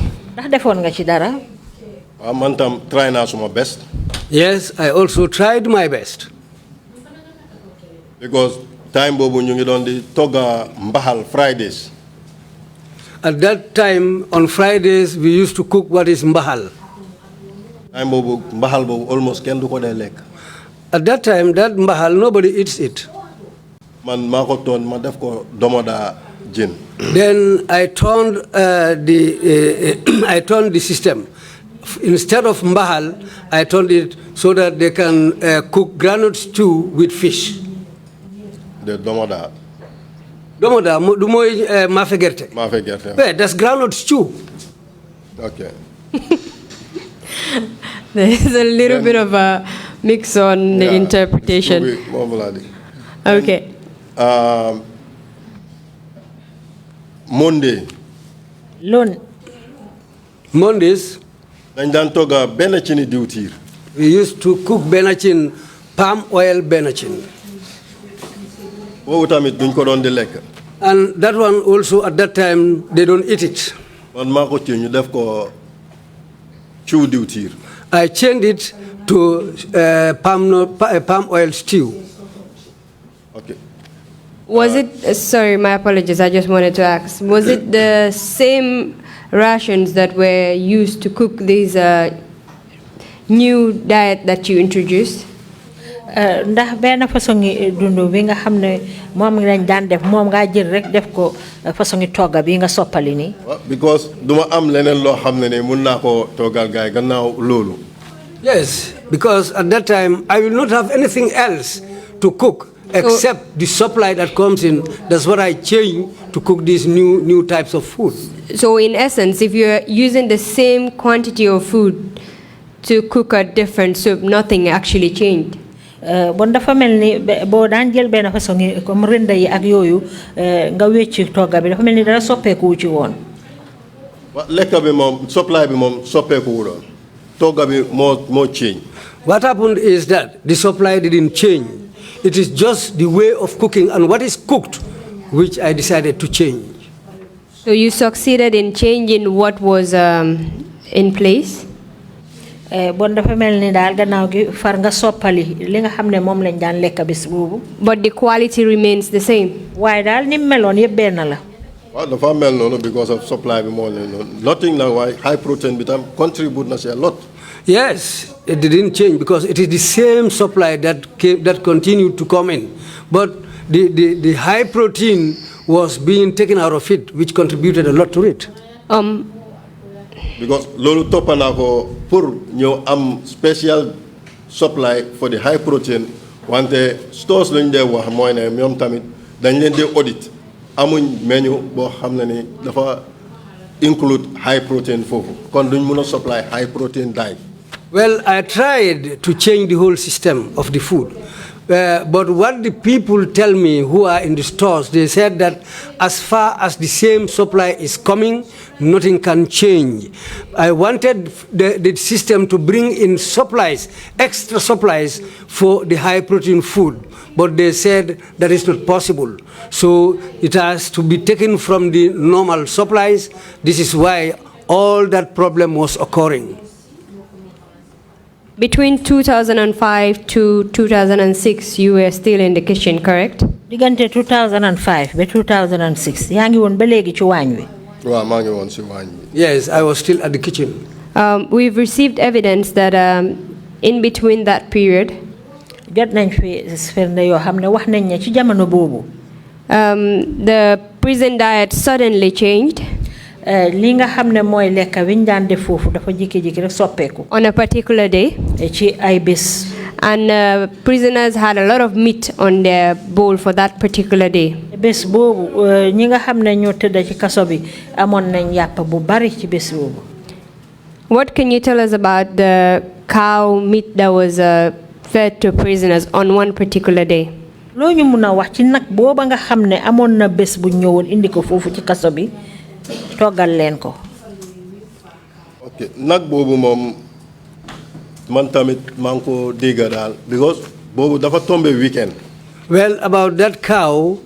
Try my best. Yes, I also tried my best. Because time bobu ñu ngi doon di toga mbahal Fridays. At that time, on Fridays, we used to cook what is mbahal. Time bobu mbahal bobu almost kenn du ko dee lekk. At that time, that mbahal, nobody eats it. Man mako ton ma def ko domoda jin. Then I turned the system. Instead of mbahal, I turned it so that they can cook granite stew with fish. The domoda. Domoda, du moy mafe gerte. Mafe gerte. Yeah, that's groundnut stew. Okay. There's a little bit of a mix on the interpretation. Okay. Monday. Mondays, dañ daan togga benn cini diwtiir. we used to cook benachin, palm oil benachin. Boobu tamit duñ ko doon di lekk. And that one also at that time, they don't eat it. Man maa ko ci ñu def ko ciw diwtiir. I changed it to palm oil stew. Okay. Was it, sorry, my apologies, I just wanted to ask, was it the same rations that were used to cook this new diet that you introduced? Ndax benn façon dundu bi nga xam ne moom lañ daan def moom nga jël rek def ko façon togga bi nga soppali ni. Because duma am leneen loo xam ne mun naa ko toggal gaay gannaaw loolu. Yes, because at that time, I will not have anything else to cook except the supply that comes in. That's what I change to cook these new types of food. So in essence, if you're using the same quantity of food to cook a different soup, nothing actually changed. Bon dafa melni bo daan jël benn façon comme renda yi ak yooyu nga wécci togga bi dafa melni dara soppeeku ci woon. Lekka bi moom supply bi moom soppeeku wu doon. Togga bi moo change. What happened is that the supply didn't change. It is just the way of cooking and what is cooked which I decided to change. So you succeeded in changing what was in place? Bon dafa melni daal gannaaw gi far nga soppali li nga xam ne moom lañ daan lekk bis boobu. But the quality remains the same. Waaye daal ni meloon yëpp benn la. Well, dafa mel noonu because of supply bi moo leen noonu. Nothing na why high protein bi tam contribute na si a lot. Yes, it didn't change because it is the same supply that continued to come in. But the high protein was being taken out of it, which contributed a lot to it. Because lolu toppa naa ko pour ñëw am special supply for the high protein wante stores lañ dee wax mooy ne ñoom tamit dañ leen di audit amuñ menu boo xam ne ni dafa include high protein foofu kon duñ mun a supply high protein diet. Well, I tried to change the whole system of the food. But what the people tell me who are in the stores, they said that as far as the same supply is coming, nothing can change. I wanted the system to bring in supplies, extra supplies for the high protein food. But they said that is not possible. So it has to be taken from the normal supplies. This is why all that problem was occurring. Between 2005 to 2006, you were still in the kitchen, correct? Diggante 2005 ba 2006 yaa ngi woon ba léegi ci waañ wi. Waaw maa ngi woon si waañ wi. Yes, I was still at the kitchen. We've received evidence that in between that period, jot nañ fi firnde yoo xam ne wax nañ ne ci jamono boobu. The prison diet suddenly changed. Li nga xam ne mooy lekk wiñ daan def foofu dafa jékki-jékki rek soppeeku. On a particular day. Ci ay bés. And prisoners had a lot of meat on their bowl for that particular day. Bés boobu ñi nga xam ne ñoo tëdd ci kaso bi amoon nañ yàpp bu bari ci bés boobu. What can you tell us about the cow meat that was fed to prisoners on one particular day? Loo ñu mun a wax ci nag booba nga xam ne amoon na bés bu ñëwoon indi ko foofu ci kaso bi toggal leen ko. Ok nag boobu moom man tamit maa ngi ko dégg daal because boobu dafa tombé weekend. Well, about that cow,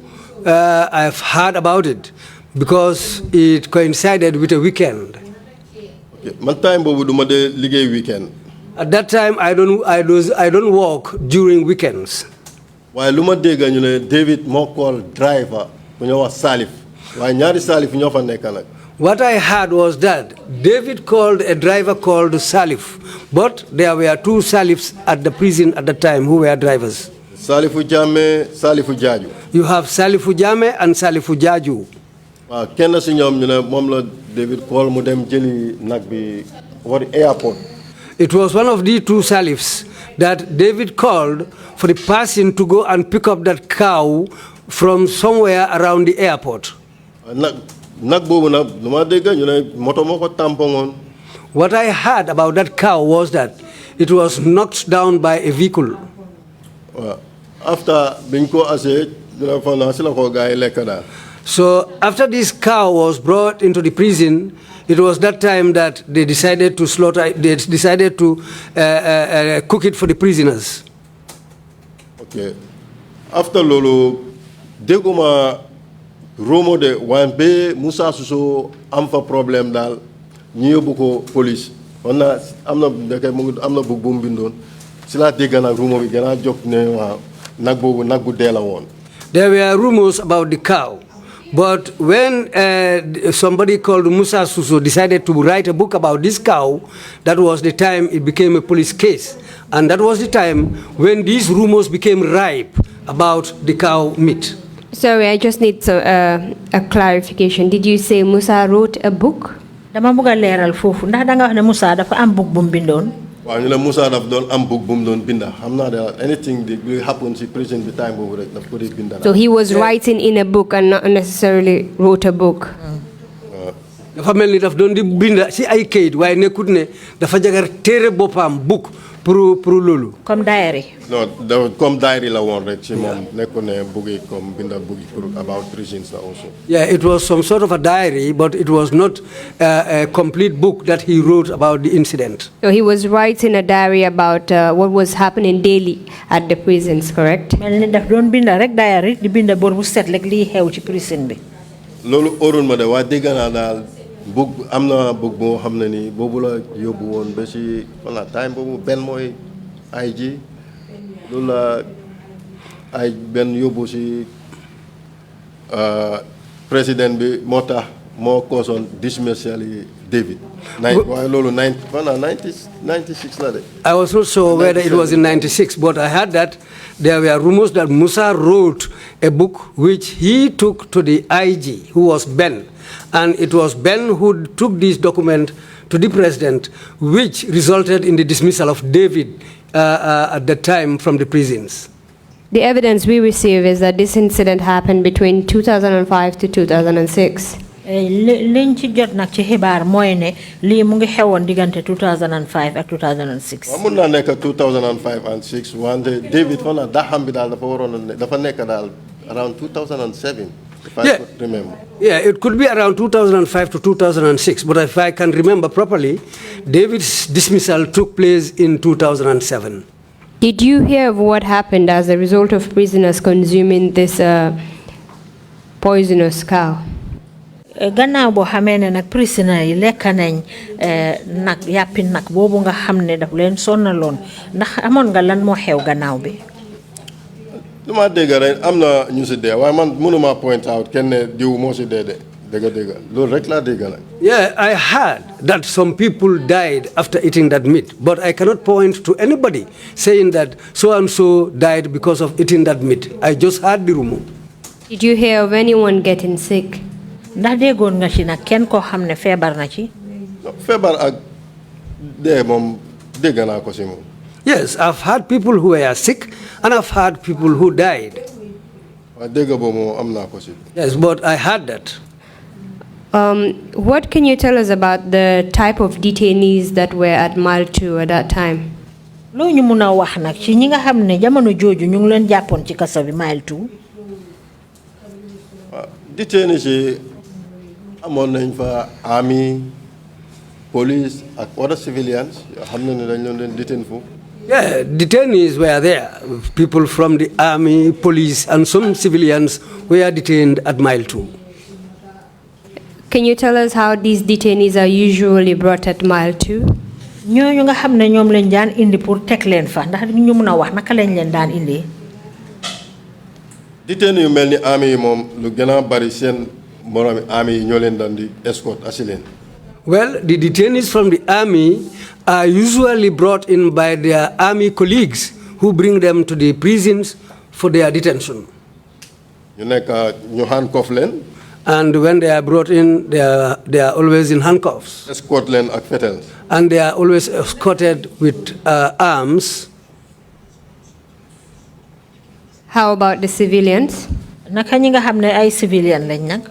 I've heard about it because it coincided with a weekend. Okay. Man time boobu duma dee liggéey weekend. At that time, I don't work during weekends. waaye lu ma dégg ñu ne David moo call driver bu ñoo wax Salif waaye ñaari Salif ñoo fa nekk nag. What I heard was that David called a driver called Salif, but there were two Salifs at the prison at the time who were drivers. Salifu Jammeh, Salifu Jaaju. You have Salifu Jammeh and Salifu Jaaju. waaw kenn si ñoom ñu ne moom la David call mu dem jëli nag bi wari airport. It was one of the two Salifs that David called for the person to go and pick up that cow from somewhere around the airport. What I heard about that cow was that it was knocked down by a vehicle. So after this cow was brought into the prison, It was that time that they decided to slaughter, they decided to cook it for the prisoners. Okay. After Lolo, deguma Romo de Wambe Musa Suso amfa problem dal buko police. Ona amna bug bum bindon. Sila degana Romo bi gana jok ne wa nagbu dela won. There were rumors about the cow. But when somebody called Musa Suso decided to write a book about this cow, that was the time it became a police case. And that was the time when these rumors became ripe about the cow meat. Sorry, I just need a clarification. Did you say Musa wrote a book? Dama buga leral fofu ndax da nga wax ne Musa dafa am book bu bindon. Wa ñu la Musa daf doon am book bu doon binda. Xamna da anything that will happen in prison the time bobu rek daf ko binda. So he was writing in a book and not necessarily wrote a book. Dafa melni daf doon di binda ci ay kayit waye nekut ne dafa jagar téré bopam book pour lolu. Comme diary. No, comme diary la won rek ci mom nekone bugi comme binda bugi pour about prisons also. Yeah, it was some sort of a diary, but it was not a complete book that he wrote about the incident. So he was writing a diary about what was happening daily at the prisons, correct? Melni daf doon binda rek diary di binda bor bu set lek li xew ci prison bi. Lolu orun ma de wa degana dal book amna book bo xamna ni bobu la yobbu won ba ci wala time bobu ben moy IG lolu la ay ben yobbu ci president bi mota mo caution dismissal David. Why lolu 96 la de. I was not sure whether it was in 96, but I heard that there were rumors that Musa wrote a book which he took to the IG, who was Ben. And it was Ben who took this document to the president, which resulted in the dismissal of David at the time from the prisons. The evidence we receive is that this incident happened between 2005 to 2006. Liñ ci jot nak ci xibaar mooy ne lii mu ngi xewoon diggante 2005 ak 2006. Mun na nekk 2005 and 6 wante David fana daxam bi daal dafa waroon dafa nekk daal around 2007 if I could remember. Yeah, it could be around 2005 to 2006, but if I can remember properly, David's dismissal took place in 2007. Did you hear of what happened as a result of prisoners consuming this poisonous cow? Gannaaw boo xamee ne nag prisoner yi lekk nañ nag yàppi nag boobu nga xam ne daf leen sonnaloon ndax amoon nga lan moo xew gannaaw bi. lu ma dégg rek am na ñu si dee waaye man mënuma point out kenn diw moo si dee de dégg loolu rek laa dégg nag. Yeah, I heard that some people died after eating that meat, but I cannot point to anybody saying that so and so died because of eating that meat. I just heard the rumor. Did you hear of anyone getting sick? Ndax déggoon nga ci nag kenn koo xam ne feebar na ci. Feebar ak dee moom dégg naa ko si moom. Yes, I've heard people who were sick and I've heard people who died. waaye dégg boobu moom am naa ko si. Yes, but I heard that. What can you tell us about the type of detainees that were at Mile 2 at that time? loo ñu mun a wax nag ci ñi nga xam ne jamono jooju ñu ngi leen jàppoon ci kaso bi Mile 2. Detainees yi amoon nañ fa army, police ak other civilians yoo xam ne dañ leen detain foofu. Yeah, detainees were there. People from the army, police, and some civilians were detained at Mile 2. Can you tell us how these detainees are usually brought at Mile 2? ñooñu nga xam ne ñoom lañ daan indi pour teg leen fa ndax ñu mun a wax naka lañ leen daan indi. Detainees yu mel ni army yi moom lu gën a bari seen moromi army yi ñoo leen daan di escort asi leen. Well, the detainees from the army are usually brought in by their army colleagues who bring them to the prisons for their detention. ñu nekk ñu handcuff leen. And when they are brought in, they are always in handcuffs. Escort leen ak fetel. And they are always escorted with arms. How about the civilians? Naka ñi nga xam ne ay civilian lañ nag.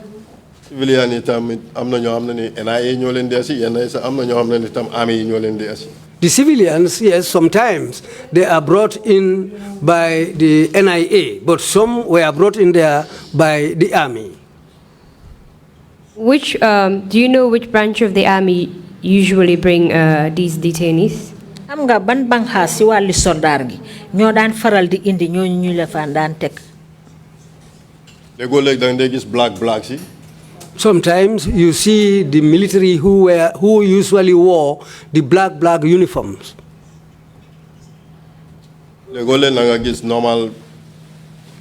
Civilian yi tamit am na ñoo xam ne ni NIA ñoo leen di asi yenn sax am na ñoo xam ne ni tam army yi ñoo leen di asi. The civilians, yes, sometimes they are brought in by the NIA, but some were brought in there by the army. Which do you know which branch of the army usually bring these detainees? Am nga ban banxa si wàlli soldaar gi ñoo daan faral di indi ñooñu ñu la fa daan teg. léegoo léeg da ngay gis black si. Sometimes you see the military who usually wore the black uniforms. léegoo léeg na nga gis normal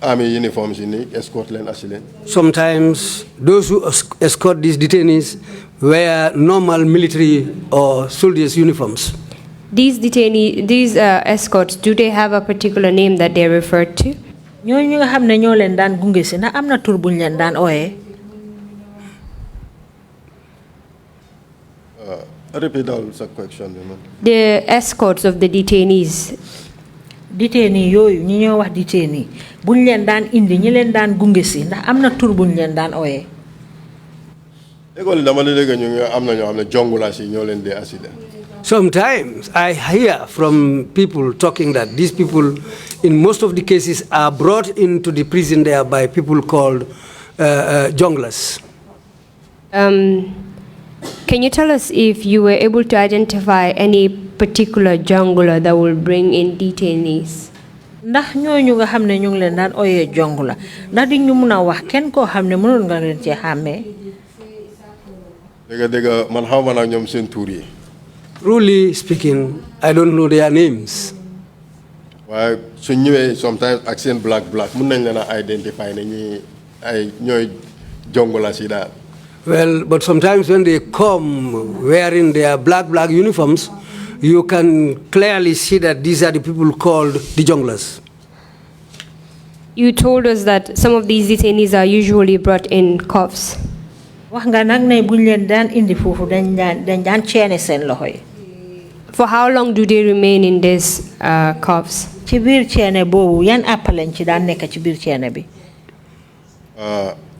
army uniforms yi nii escort leen assi leen. Sometimes those who escort these detainees wear normal military or soldiers' uniforms. These escorts, do they have a particular name that they're referred to? ñooñu nga xam ne ñoo leen daan gunge si ndax am na tur buñ leen daan ooyee. Repeat all the question. The escorts of the detainees. Detainee yooyu ñi ñoo wax detainee buñ leen daan indi ñi leen daan gunge si ndax am na tur buñ leen daan ooyee. école dama la dégg ñu am na ñoo xam ne jongula si ñoo leen dee accident. Sometimes I hear from people talking that these people, in most of the cases, are brought into the prison there by people called junglers. Can you tell us if you were able to identify any particular jungler that will bring in detainees? Ndax ñooñu nga xam ne ñu ngi leen daan ooyee jongula ndax di ñu mun a wax kenn koo xam ne mënoon nga leen cee xàmmee. dëgg man xaw ma nag ñoom seen tur yi. Truly speaking, I don't know their names. Why so ñëwee sometimes ak seen black mun nañ leen a identify ne ñi ay ñooy jongula si daal. Well, but sometimes when they come wearing their black uniforms, you can clearly see that these are the people called the junglers. You told us that some of these detainees are usually brought in cuffs. wax nga nag ne buñ leen daan indi foofu dañ daan ceene seen loxo yi. For how long do they remain in these cuffs? ci biir ceene boobu yan appalañ ci daan nekk ci biir ceene bi.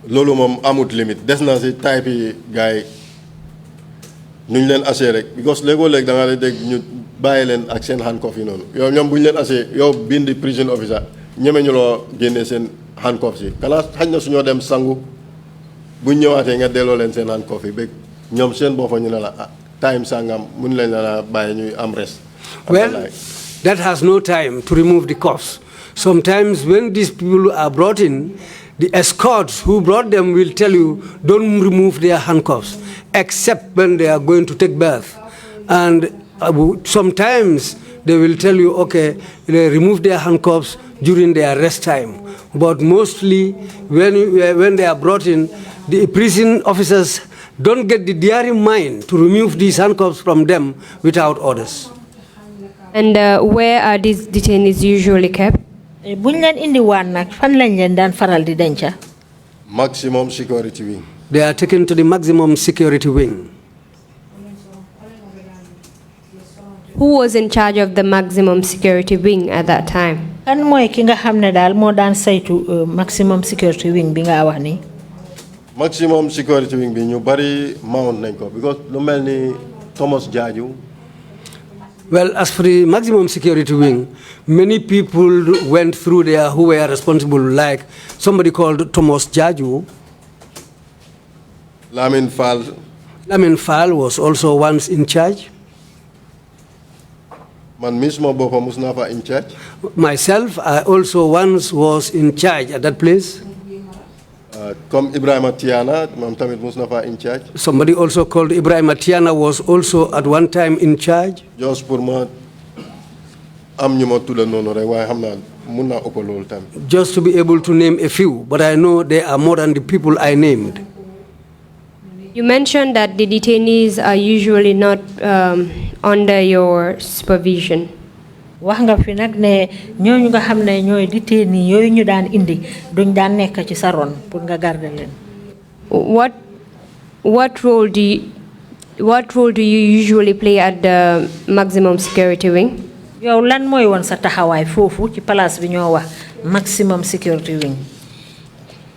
loolu moom amut limite des na si type yi gars yi nuñ leen assee rek because léegoo léeg da nga dégg ñu bàyyi leen ak seen handcuff yi noonu yow ñoom buñ leen assee yow bindi prison officer ñeme ñu loo génnee seen handcuff si kanaa xañ na suñoo dem sangu buñ ñëwaatee nga delloo leen seen handcuff yi ba ñoom seen boppa ñu ne la time sangam mun leen la bàyyi ñuy am rest. Well, that has no time to remove the cuffs. Sometimes when these people are brought in, the escorts who brought them will tell you, don't remove their handcuffs, except when they are going to take bath. And sometimes they will tell you, okay, they remove their handcuffs during their rest time. But mostly when they are brought in, the prison officers don't get the daring mind to remove these handcuffs from them without orders. And where are these detainees usually kept? buñ leen indi waan nag fan lañ leen daan faral di denca. Maximum security wing. They are taken to the maximum security wing. Who was in charge of the maximum security wing at that time? kan mooy ki nga xam ne daal moo daan saytu maximum security wing bi nga wax ni. Maximum security wing bi ñu bari mount nañ ko because lu mel ni Thomas Jaju. Well, as for the maximum security wing, many people went through there who were responsible, like somebody called Thomas Jaju. Lamin Fall. Lamin Fall was also once in charge. Man mismo bopa musnafa in charge. Myself, I also once was in charge at that place. Come Ibrahim Tiana, mam tamit musnafa in charge. Somebody also called Ibrahim Tiana was also at one time in charge. Just pour ma am ñu ma tudda nonu rek waye xamna mëna ëpp lool tam. Just to be able to name a few, but I know there are more than the people I named. You mentioned that the detainees are usually not under your supervision. wax nga fi nag ne ñooñu nga xam ne ñooy détenus yooyu ñu daan indi duñ daan nekk ci sa ron pour nga garder leen. What role do you usually play at the maximum security wing? yow lan mooy woon sa taxawaay foofu ci place bi ñoo wax maximum security wing.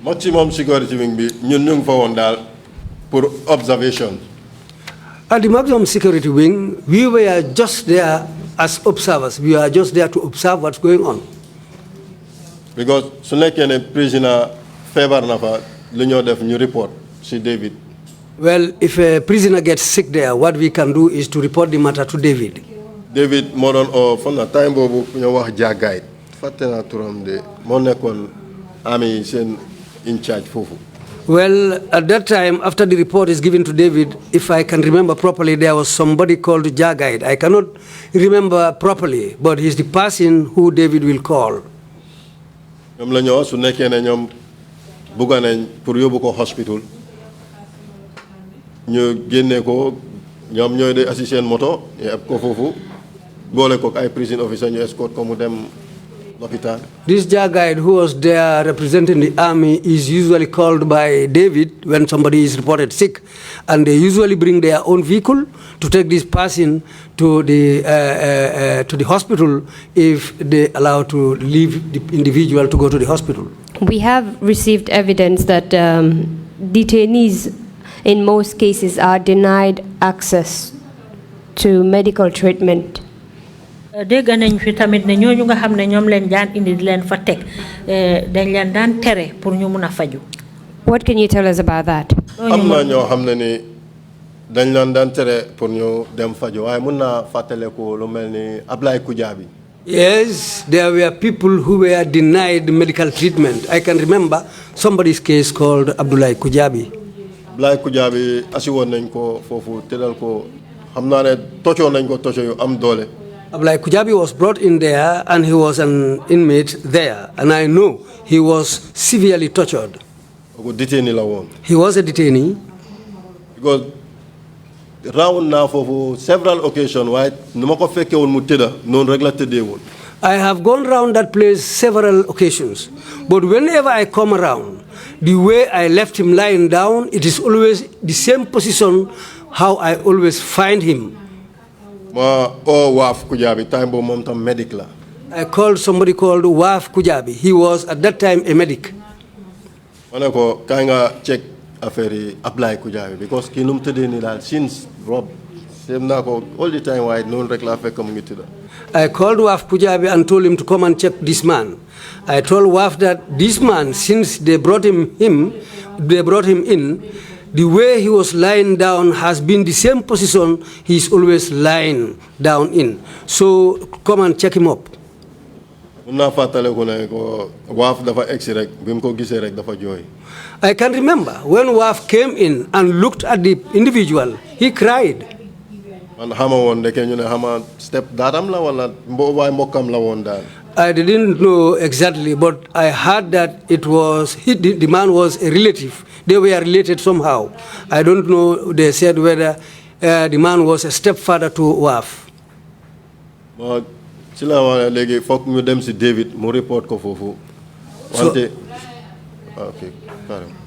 Maximum security wing bi ñun ñu ngi fa woon daal pour observation. At the maximum security wing, we were just there as observers. We are just there to observe what's going on. Because su nekkee ne prisoner feebar na fa lu ñoo def ñu report si David Well, if a prisoner gets sick there, what we can do is to report the matter to David. David Moron or from the time bobu ñu wax jagay fatena turam de mo nekkon ami sen in charge fofu. Well, at that time, after the report is given to David, if I can remember properly, there was somebody called Jagaid. I cannot remember properly, but he's the person who David will call. ñom la ñoo su nekké né ñom buga nañ pour yobu ko hospital ñu génné ko ñom ñoy de assistant moto yeb ko fofu bolé ko ay prison officer ñu escort ko mu dem l'hôpital. This Jagaid who was there representing the army is usually called by David when somebody is reported sick, and they usually bring their own vehicle to take this person to the hospital if they allow to leave the individual to go to the hospital. We have received evidence that detainees in most cases are denied access to medical treatment. Dégg nañ fi tamit ne ñooñu nga xam ne ñoom leen daan indi di leen fa teg dañ leen daan tere pour ñu mun a faju. What can you tell us about that? am na ñoo xam ne ni dañ leen daan tere pour ñu dem faju waaye mun naa fàttale ko lu mel ni Ablaye Kujabi. Yes, there were people who were denied medical treatment. I can remember somebody's case called Abdoulaye Kujabi. Ablaye Kujabi asiwoon nañ ko foofu tëral ko xam naa ne toccoo nañ ko tocco yu am doole. Abdoulaye Kujabi was brought in there and he was an inmate there, and I know he was severely tortured. He was a detainee. Because round now for several occasions, why I have gone around that place several occasions, but whenever I come around, the way I left him lying down, it is always the same position how I always find him. I called somebody called Waf Kujabi. He was at that time a medic. Check affaire apply Kujabi because kinum tede since Rob all the time why non rekla fe community. I called Waf Kujabi and told him to come and check this man. I told Waf that this man, since they brought him in, the way he was lying down has been the same position he's always lying down in. So come and check him up. I can remember when Waf came in and looked at the individual, he cried. I didn't know exactly, but I heard that it was the man was a relative. They were related somehow. I don't know. They said whether the man was a stepfather to Waf. So,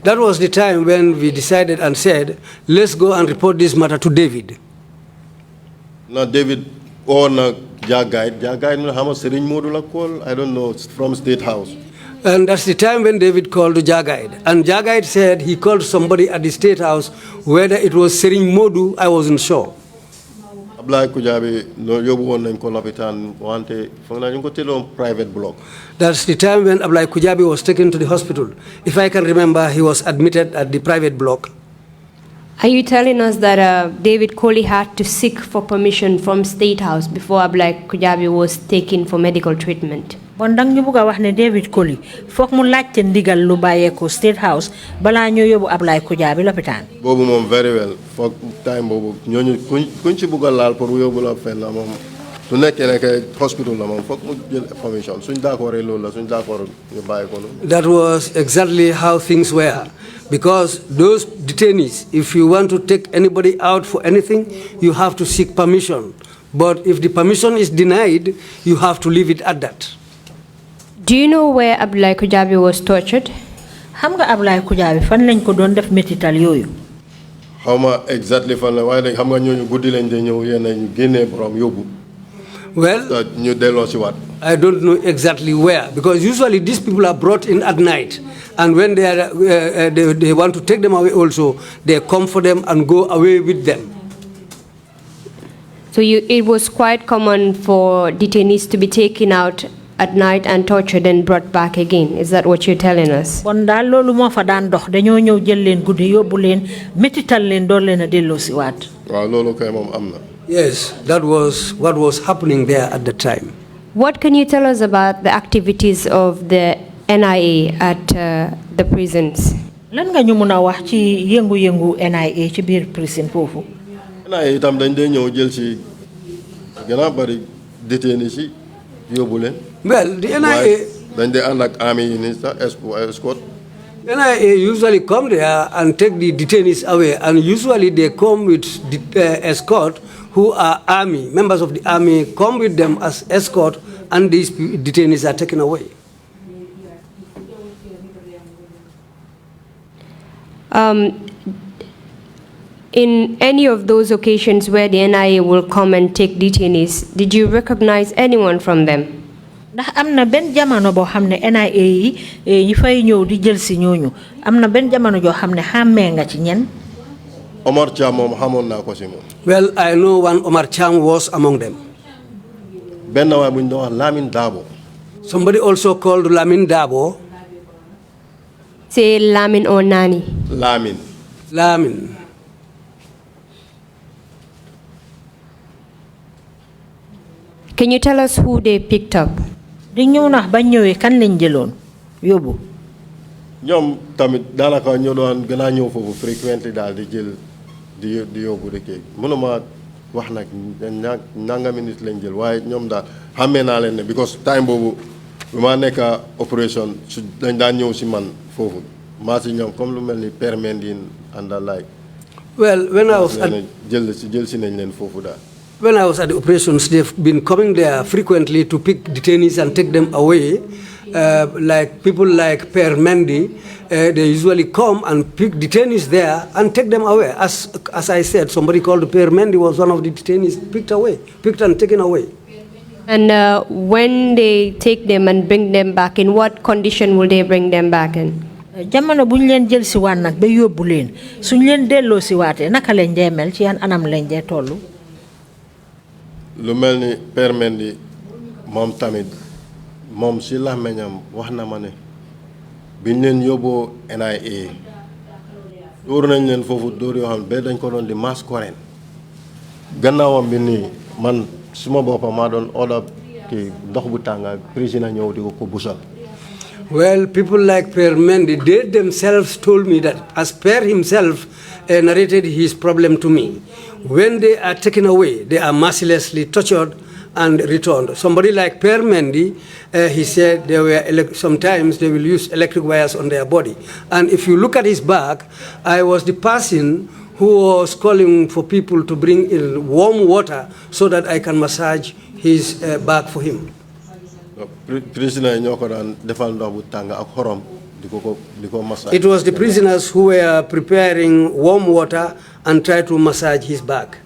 that was the time when we decided and said, let's go and report this matter to David. Now David or Jagaid, I don't know, it's from State House. And that's the time when David called Jagaid. And Jagaid said he called somebody at the State House, whether it was Sering Modu, I wasn't sure. Ablaye Kujabi no yobu won nañ ko lopitan wante fo na ñu ko telon private block. That's the time when Ablaye Kujabi was taken to the hospital. If I can remember, he was admitted at the private block. Are you telling us that David Kohli had to seek for permission from State House before Ablaye Kujabi was taken for medical treatment? Bondang ñu bëgg wax ne David Kohli fokk mu laajte ndigal lu ko State House bala ñu yóbbu Ablaye Kujabi lopitaan. Bobu mom very well fokk time bobu ñoñu kuñ ci bëggal laal pour yóbbu la fenn mom su nekké nek hospital la mom fokk mu jël permission suñ d'accordé loolu la suñ d'accord ñu bayé ko. That was exactly how things were. Because those detainees, if you want to take anybody out for anything, you have to seek permission. But if the permission is denied, you have to leave it at that. Do you know where Abdoulaye Kujabi was tortured? Xam nga Abdoulaye Kujabi fan lañ ko doon def métital yooyu. Xawma exactly fan la waaye nag xam nga ñooñu guddi lañ de ñëw yéen ñu génnee borom yóbbu. Well, ñu delloo ci waat. I don't know exactly where, because usually these people are brought in at night. And when they want to take them away also, they come for them and go away with them. So it was quite common for detainees to be taken out at night and tortured and brought back again. Is that what you're telling us? Bon dal lolu mo fa daan dox dañoo ñew jël leen guddi yóbbu leen metital leen door leen a delloo si waat. waaw loolu kay moom am na. Yes, that was what was happening there at the time. What can you tell us about the activities of the NIA at the prisons? Lan nga ñu mëna wax ci yëngu-yëngu NIA ci biir prison foofu? NIA itam dañ dee ñëw jël si gën a bari détenus si yóbbu leen. Well, the NIA... Then they are like army units, escort. NIA usually come there and take the detainees away, and usually they come with escort who are army, members of the army come with them as escort, and these detainees are taken away. In any of those occasions where the NIA will come and take detainees, did you recognize anyone from them? Ndax amna ben jamono bo xamne NIA yi ñi fay ñew di jël ci ñooñu amna ben jamono jo xamne xamé nga ci ñen Omar Cham mom xamon na ko ci mom. Well, I know one Omar Cham was among them. Ben way buñ do wax Lamin Dabo. Somebody also called Lamin Dabo. Say Lamin or Nani? Lamin. Lamin. Can you tell us who they picked up? Di ñew nax ba ñewé kan lañ jëlon yobbu. Ñom tamit danaka ñu doon gëna ñew fofu frequently dal di jël di yobbu de kay. Mënuma wax nak nanga minute lañ jël waye ñom daal xamé na leen because time bobu bima nekk operation dañ daan ñew ci man fofu. Ma ci ñom comme lu melni Père Mendine and the like. Well, when I was at jël ci nañ leen fofu daal. When I was at the operations, they've been coming there frequently to pick detainees and take them away. Like people like Per Mendy, they usually come and pick detainees there and take them away. As I said, somebody called Per Mendy was one of the detainees picked and taken away. And when they take them and bring them back, in what condition will they bring them back in? Jamono buñ leen jël ci waan nak ba yobbu leen suñ leen delloo ci waté naka lañ dé mel ci yan anam lañ dé tollu lu melni Père Mendy mom tamit mom ci la meñam waxna ma ne biñ leen yobbo NIA door nañ leen fofu door yo xam be dañ ko don di mass koren gannaawam bi ni man suma bopam ma don order ki ndox bu tanga président ñew di ko busal. Well, people like Per Mendy, they themselves told me that, as Per himself narrated his problem to me, when they are taken away, they are mercilessly tortured and returned. Somebody like Per Mendy, he said sometimes they will use electric wires on their body. And if you look at his back, I was the person who was calling for people to bring in warm water so that I can massage his back for him. It was the prisoners who were preparing warm water and tried to massage his back.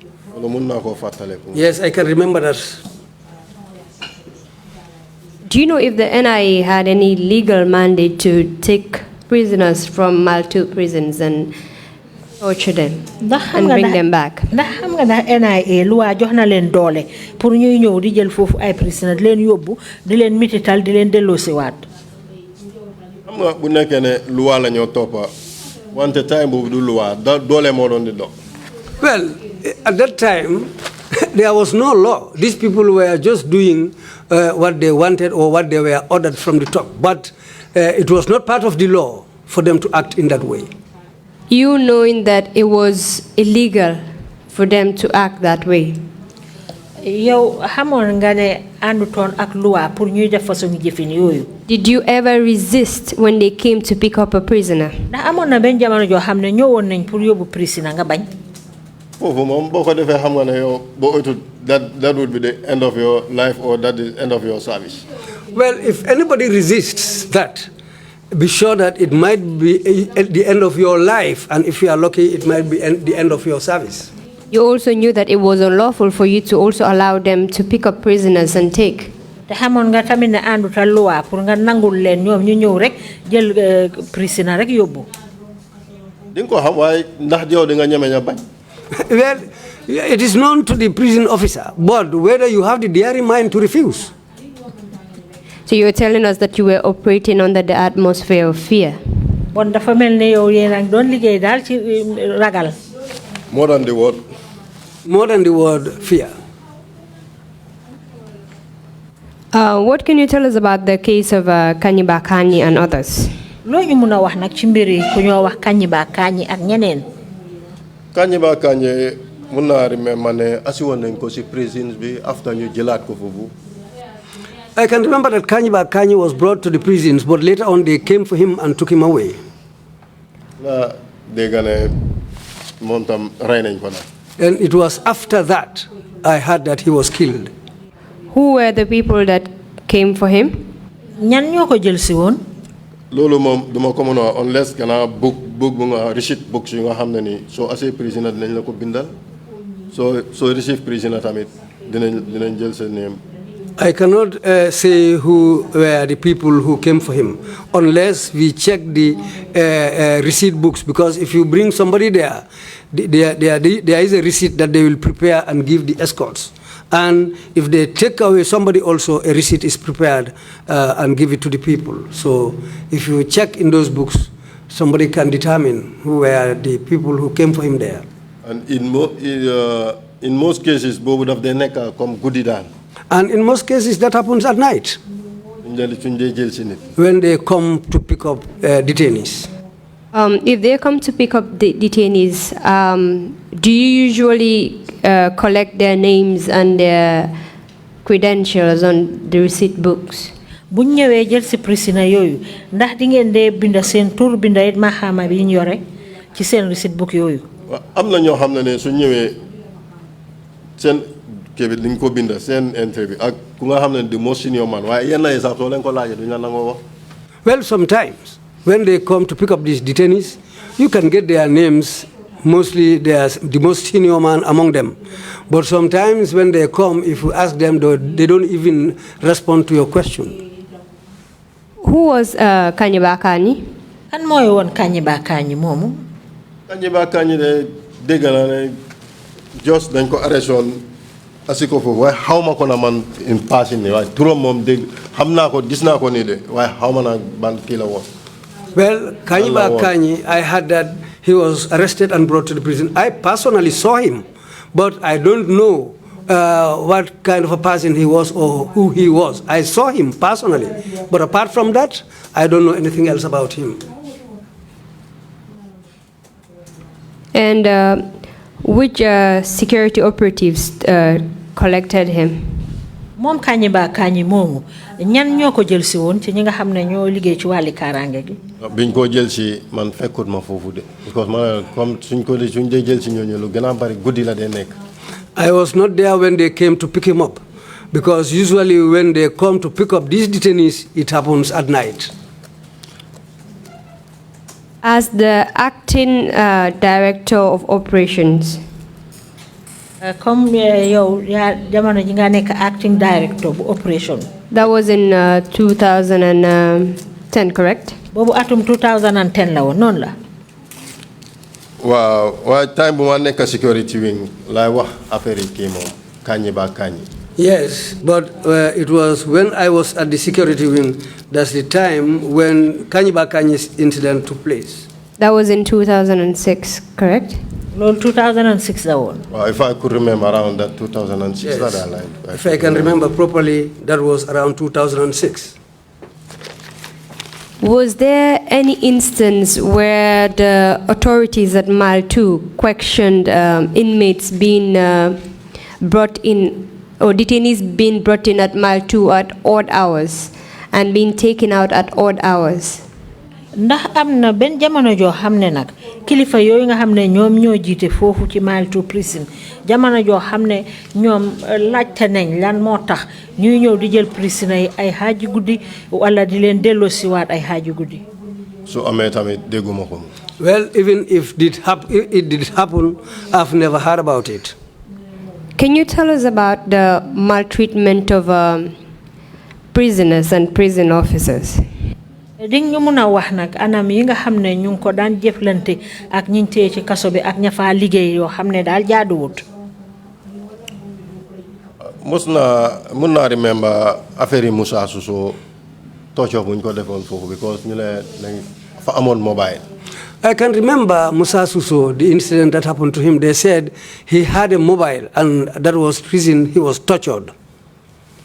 Yes, I can remember that. Do you know if the NIA had any legal mandate to take prisoners from Maltu prisons and torture them and bring them back? Ndax xam nga na NIA loi jox na leen doole pour ñuy ñëw di jël foofu ay prisoners di leen yóbbu di leen mitital di leen delloosi waat. Xam nga bu nekkee ne loi la ñoo toppa wante time boobu du loi doole moo doon di dox. Well, at that time there was no law. These people were just doing what they wanted or what they were ordered from the top. But it was not part of the law for them to act in that way. You knowing that it was illegal for them to act that way? Yow xamoon nga ne àndutoon ak loi pour ñuy def façon jëfin yooyu. Did you ever resist when they came to pick up a prisoner? Ndax amoon na benn jamono joo xam ne ñëwoon nañ pour yóbbu prisoner nga bañ. Foofu moom boo ko defee xam nga ne yow boo oytu that would be the end of your life or that is the end of your service. Well, if anybody resists that, be sure that it might be at the end of your life, and if you are lucky, it might be the end of your service. You also knew that it was unlawful for you to also allow them to pick up prisoners and take. Te xamoon nga tamit ne ànduta loi pour nga nangul leen ñoom ñu ñëw rek jël prisoner rek yóbbu. Di nga ko xam waaye ndax yow di nga ñeme ña bañ. Well, it is known to the prison officer, but whether you have the daring mind to refuse. So you're telling us that you were operating under the atmosphere of fear? Bon dafa melni yow yeen ak don liggéey dal ci ragal. More than the word. More than the word fear. What can you tell us about the case of Kanyiba Kanyi and others? Lo ñu mëna wax nak ci mbiri ku ñoo wax Kanyiba Kanyi ak ñeneen. Kanyiba Kanyi mëna remember ne asiwon nañ ko ci prisons bi after ñu jëlaat ko fofu. I can remember that Kanyiba Kanyi was brought to the prisons, but later on they came for him and took him away. And it was after that I heard that he was killed. Who were the people that came for him? Ñan ñoko jël ci won? Lolu mom duma ko mëna unless kana book nga receipt books yu nga xamné ni so assez prisoner dinañ la ko bindal. So receive prisoner tamit dinañ jël sa name. I cannot say who were the people who came for him unless we check the receipt books, because if you bring somebody there is a receipt that they will prepare and give the escorts. And if they take away somebody also, a receipt is prepared and give it to the people. So if you check in those books, somebody can determine who were the people who came for him there. And in most cases, both of them come goodidan. And in most cases, that happens at night when they come to pick up detainees. If they come to pick up the detainees, do you usually collect their names and their credentials on the receipt books? Bu ñëwé jël ci prisoner yoyu ndax di ngeen dé binda seen tour binda it mahama bi ñu yoré ci seen receipt book yoyu. Am na ñoo xamné né su ñëwé seen kébé liñ ko binda seen entry bi ak ku nga xamné the most senior man waye yenn ay sax so leen ko laajé duñ la nango wax. Well, sometimes when they come to pick up these detainees, you can get their names. Mostly they are the most senior man among them. But sometimes when they come, if you ask them, they don't even respond to your question. Who was Kanyiba Kanyi? Kan moy won Kanyiba Kanyi momu? Kanyiba Kanyi de degala ne just dañ ko arreston asiko fofu way xawma ko na man in passing ni way turam mom deg xamna ko gis na ko ni de way xawma na ban ki la won. Well, Kanyiba Kanyi, I heard that he was arrested and brought to the prison. I personally saw him, but I don't know what kind of a person he was or who he was. I saw him personally, but apart from that, I don't know anything else about him. And which security operatives collected him? Mom Kanyiba Kanyi momu ñan ñoko jël ci won ci ñi nga xamné ñoo liggéey ci wali karangé gi. Biñ ko jël ci man fekkut ma fofu de because man comme suñ ko suñ dé jël ci ñooñu lu gëna bari guddi la dé nek. I was not there when they came to pick him up, because usually when they come to pick up these detainees, it happens at night. As the acting director of operations, comme yow ya jamono ji nga nek acting director of operation. That was in 2010, correct? Bobu atum 2010 la won non la. Wow, time bu ma nek security wing lay wax affaire ki mom Kanyiba Kanyi. Yes, but it was when I was at the security wing, that's the time when Kanyiba Kanyi's incident took place. That was in 2006, correct? Lol 2006 la won. Well, if I could remember around that 2006 yes. that If I can remember properly, that was around 2006. Was there any instance where the authorities at Mile 2 questioned inmates being brought in, or detainees being brought in at Mile 2 at odd hours and being taken out at odd hours? Ndax amna ben jamono jo xamne nak kilifa yoy nga xamne ñom ñoo jité fofu ci Mile 2 prison jamono jo xamne ñom laajte nañ lan motax ñuy ñew di jël prisonniers ay haaji guddi wala di len delo ci waat ay haaji guddi. So amé tamit déguma ko. Well, even if it did happen, I've never heard about it. Can you tell us about the maltreatment of prisoners and prison officers? Ding ñu mëna wax nak anam yi nga xamné ñu ko daan jëflanté ak ñiñ téé ci kasso bi ak ña fa liggéey yo xamné dal jaaduwut. Mën naa remember affaire Moussa Suso torture buñ ko defoon foofu because ñu ne fa amoon mobile. I can remember Musa Suso, the incident that happened to him. They said he had a mobile, and that was reason he was tortured.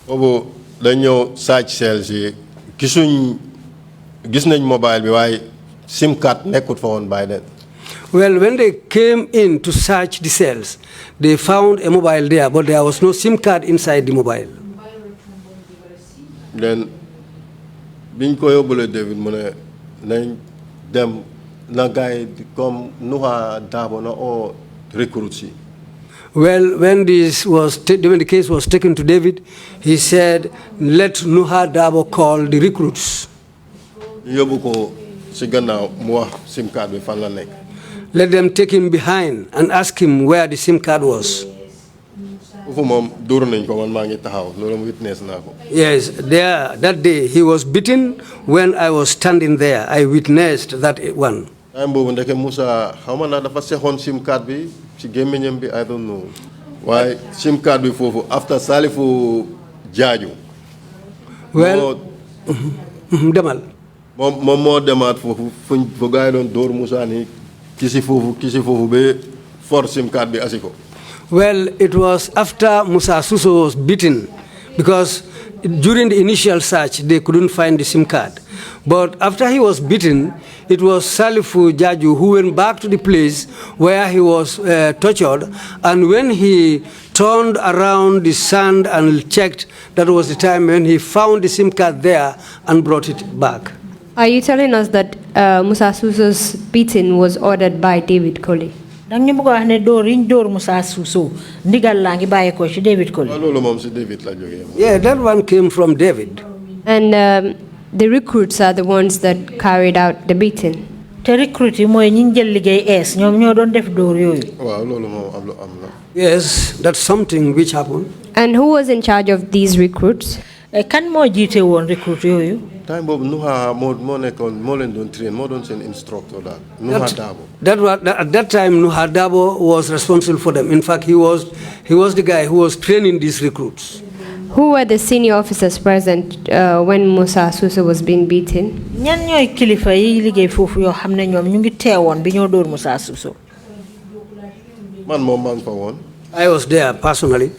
Boobu dañ ñëw search cells yi gis nañ mobile bi waaye SIM card nekkut fa woon by then. Well, when they came in to search the cells, they found a mobile there, but there was no SIM card inside the mobile. Then biñ ko yóbbule David mu ne nañ dem na gaay comme Nuha Dabo na oo recruits yi. Well, when the case was taken to David, he said, let Nuha Dabo call the recruits. Yóbbu ko si gannaaw mu wax SIM card bi fan la nekk. Let them take him behind and ask him where the SIM card was. Yes, there, that day, he was beaten when I was standing there. I witnessed that one. I don't know. Why SIM card before after Salifu Jaju? Well, Demal. Momo demat for guy don't door Musani, Kisifu be for SIM card be asiko. Well, it was after Musa Suso was beaten, because during the initial search, they couldn't find the SIM card. But after he was beaten, it was Salifu Jaju who went back to the place where he was tortured, and when he turned around the sand and checked, that was the time when he found the SIM card there and brought it back. Are you telling us that Musa Suso's beating was ordered by David Colley? Dang ñu bëgg wax ne door Musa Suso ndigal la ngi bayé ko ci David Colley. Lolu mom ci David la joggé. Yeah, that one came from David. And the recruits are the ones that carried out the beating. Te recruit yi moy ñi jël liggéey es ñom ñoo doon def door yoyu. Waaw lolu mom am la. Yes, that's something which happened. And who was in charge of these recruits? Kan mo jité won recruit yoyu? Time bob Nuha mo nekkon mo len don train mo don sen instructor that Nuha Dabo. At that time Nuha Dabo was responsible for them. In fact, he was the guy who was training these recruits. Who were the senior officers present when Musa Suso was being beaten? Ñan ñoy kilifa yi liggéey fofu yo xamné ñom ñu ngi téwon bi ñoo door Musa Suso. Man mom man fa won. I was there personally.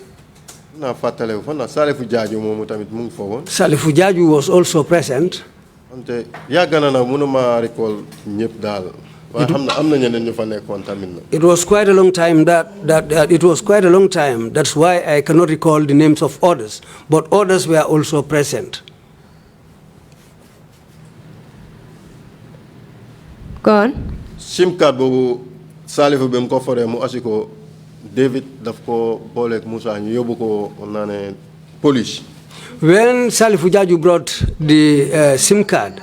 Salifu Jaju was also present. It was quite a long time That's why I cannot recall the names of others, but others were also present. Go on. SIM card bobu Salifu bem ko fore mu asiko David dafko bolek Musa ñu yóbbu ko onane police. When Salifu Jaju brought the SIM card,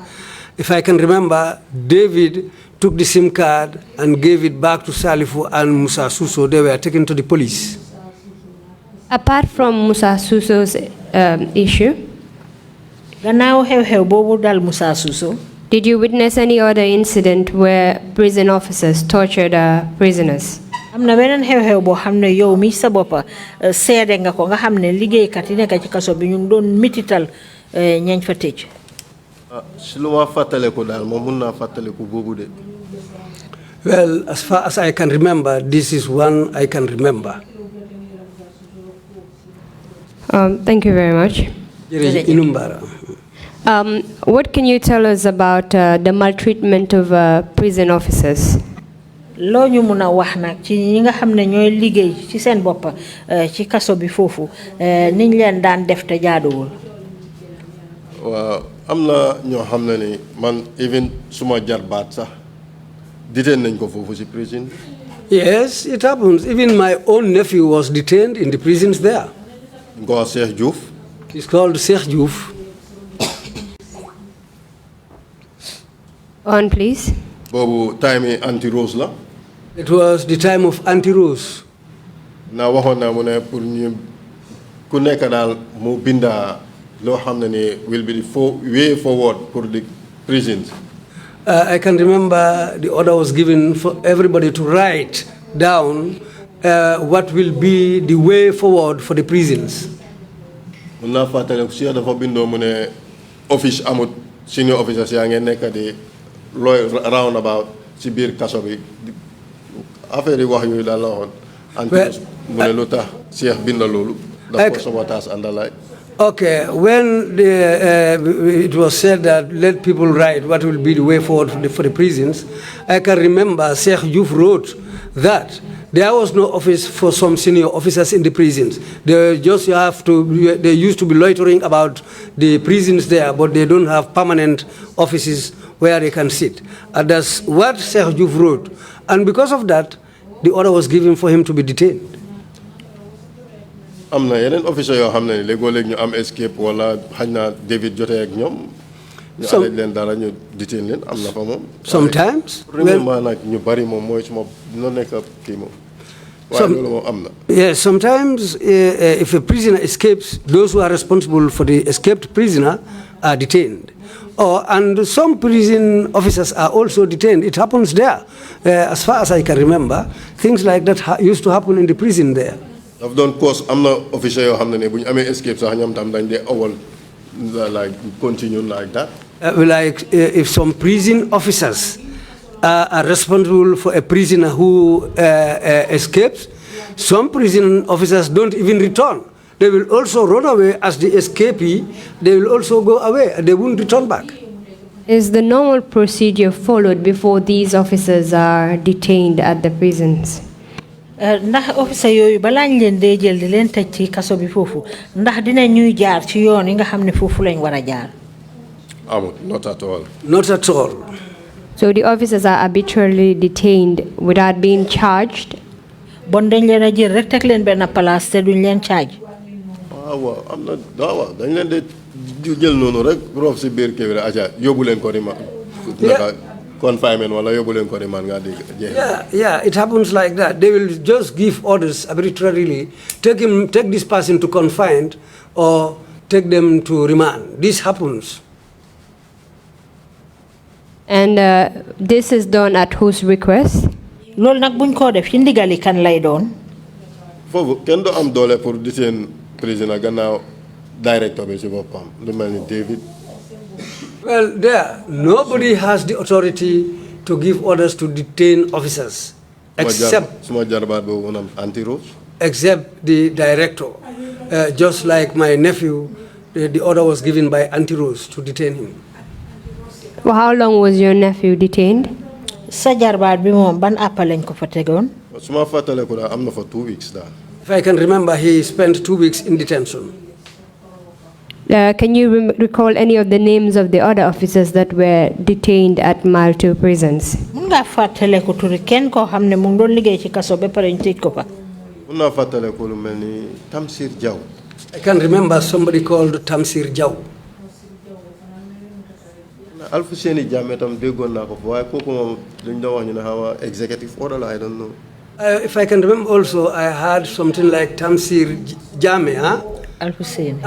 if I can remember, David took the SIM card and gave it back to Salifu and Musa Suso. They were taken to the police. Apart from Musa Suso's issue, gannaaw xew-xew boobu dal Musa Suso, did you witness any other incident where prison officers tortured prisoners? amna benen xew-xew bo xamne yow mi sa boppa sédé nga ko nga xamne liggéey kat yi nekk ci kasso bi ñu doon mitital ñañ fa tëj. ci lu ma fatale ko dal mo mun na fatale ko bobu de. Well, as far as I can remember, this is one I can remember. Thank you very much. What can you tell us about the maltreatment of prison officers? Lo ñu mëna wax nak ci ñi nga xamné ñoy liggéey ci seen bop ci kasso bi fofu niñ leen daan def te jaaduwul. Wa amna ño xamné ni man even suma jarbaat sax detain nañ ko fofu ci prison. Yes, it happens. Even my own nephew was detained in the prisons there. Go Cheikh Diouf. He's called Cheikh Diouf. On please. Bobu time anti-rose la. It was the time of anti-rose. Na waxon na mu ne pour ñu ku nekk dal mu binda lo xamné ni will be the way forward for the prisons. I can remember the order was given for everybody to write down what will be the way forward for the prisons. Mun na fatale ci dafa bindo mu ne office amut senior officers yaa ngeen nekk di looy roundabout ci biir kaso bi affaire yi wax yooyu daal la waxoon. Antiros mu ne lu tax Cheikh binda loolu. daf ko sabotage àndalaay. Okay, when it was said that let people write what will be the way forward for the prisons, I can remember Sheikh Diouf wrote that there was no office for some senior officers in the prisons. They just they used to be loitering about the prisons there, but they don't have permanent offices where they can sit. And that's what Sheikh Diouf wrote. And because of that, the order was given for him to be detained. am na yeneen officer yoo xam ne léegoo-léeg ñu am escape wala xañ na David jotee ak ñoom. ñu arrêté leen dara ñu detain leen am na fa moom. Sometimes. Vraiment nag ñu bari moom mooy suma dina nekk kii moom. waaye loolu moom am na. Yes, sometimes if a prisoner escapes, those who are responsible for the escaped prisoner are detained. And some prison officers are also detained. It happens there. As far as I can remember, things like that used to happen in the prison there. Of don't cause am na officer yoo xam ne bu ñu amee escape sax ñoom tam dañ dee awal like continue like that. Like if some prison officers are responsible for a prisoner who escapes, some prison officers don't even return. They will also run away as the escapee. They will also go away. They won't return back. Is the normal procedure followed before these officers are detained at the prisons? Ndax officer yooyu balaa ñu leen dee jël di leen tëj ci kaso bi foofu ndax dina ñuy jaar ci yoon yi nga xam ne foofu lañ war a jaar. Not at all. Not at all. So the officers are arbitrarily detained without being charged? Bon dañ leen a jël rek teg leen benn place te duñ leen charge. waaw am na waaw dañ leen di jël noonu rek roof si biir kii bi rek aca yóbbu leen ko remand. Confinement wala yóbbu leen ko remand nga dégg. Yeah, it happens like that. They will just give orders arbitrarily, take this person to confined or take them to remand. This happens. And this is done at whose request? Loolu nag buñ ko def ci ndigali kan lay doon. Foofu kenn do am doole pour detain prisoner gannaaw director bi ci boppam lu mel ni David. Well, nobody has the authority to give orders to detain officers, except the director. Just like my nephew, the order was given by Anti-Rose to detain him. For how long was your nephew detained? Sa jarbaat bi moom ban appel lañ ko fa tegoon? Suma fatale ko am na for 2 weeks daal. If I can remember, he spent 2 weeks in detention. Can you recall any of the names of the other officers that were detained at Mile 2 prisons? Mun nga fàttale ko turi kenn koo xam ne mu ngi doon liggéey ci kaso ba pare ñu tëj ko fa. Mun naa fàttale ko lu mel ni Tamsir Jaw. I can remember somebody called Tamsir Jaw. Alpha Seni Jammeh tam déggoon naa ko waaye kooku moom luñ doon wax ñu ne xaw executive order la I don't know. If I can remember also, I heard something like Tamsir Jammeh, huh? Alfuseni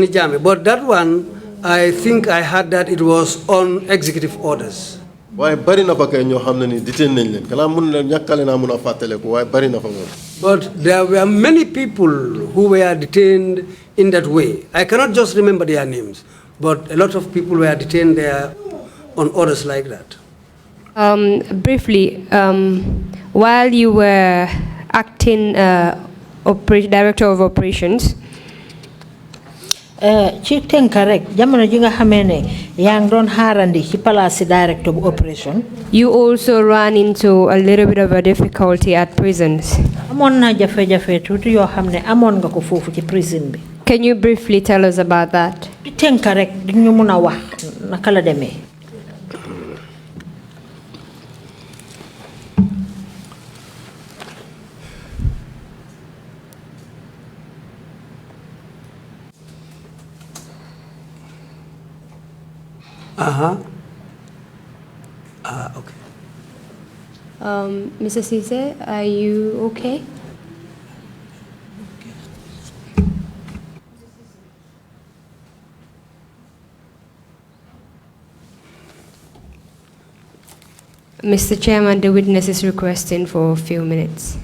Jammeh. But that one, I think I heard that it was on executive orders. Why bari na fa kay ñoo xam ne ni detain nañ leen kala mun leen ñàkkale naa mun a fàttale ko waaye bari na fa moom. But there were many people who were detained in that way. I cannot just remember their names, but a lot of people were detained there on orders like that. Briefly, while you were acting director of operations, ci tënk rek jamono ji nga xamee ne yaa ngi doon xaarandi ci place director of operation. You also ran into a little bit of a difficulty at prisons. Amoon na jafe-jafe tuuti yoo xam ne amoon nga ko foofu ci prison bi. Can you briefly tell us about that? ci tënk rek di ñu mun a wax naka la demee. Okay. Mr. Ceesay, are you okay? Mr. Chairman, the witness is requesting for a few minutes.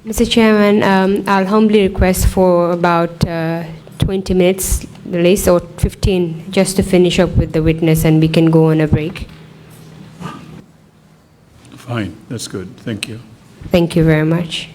Mr. Chairman, I'll humbly request for about 20 minutes, the least, or 15, just to finish up with the witness, and we can go on a break. Fine, that's good. Thank you. Thank you very much.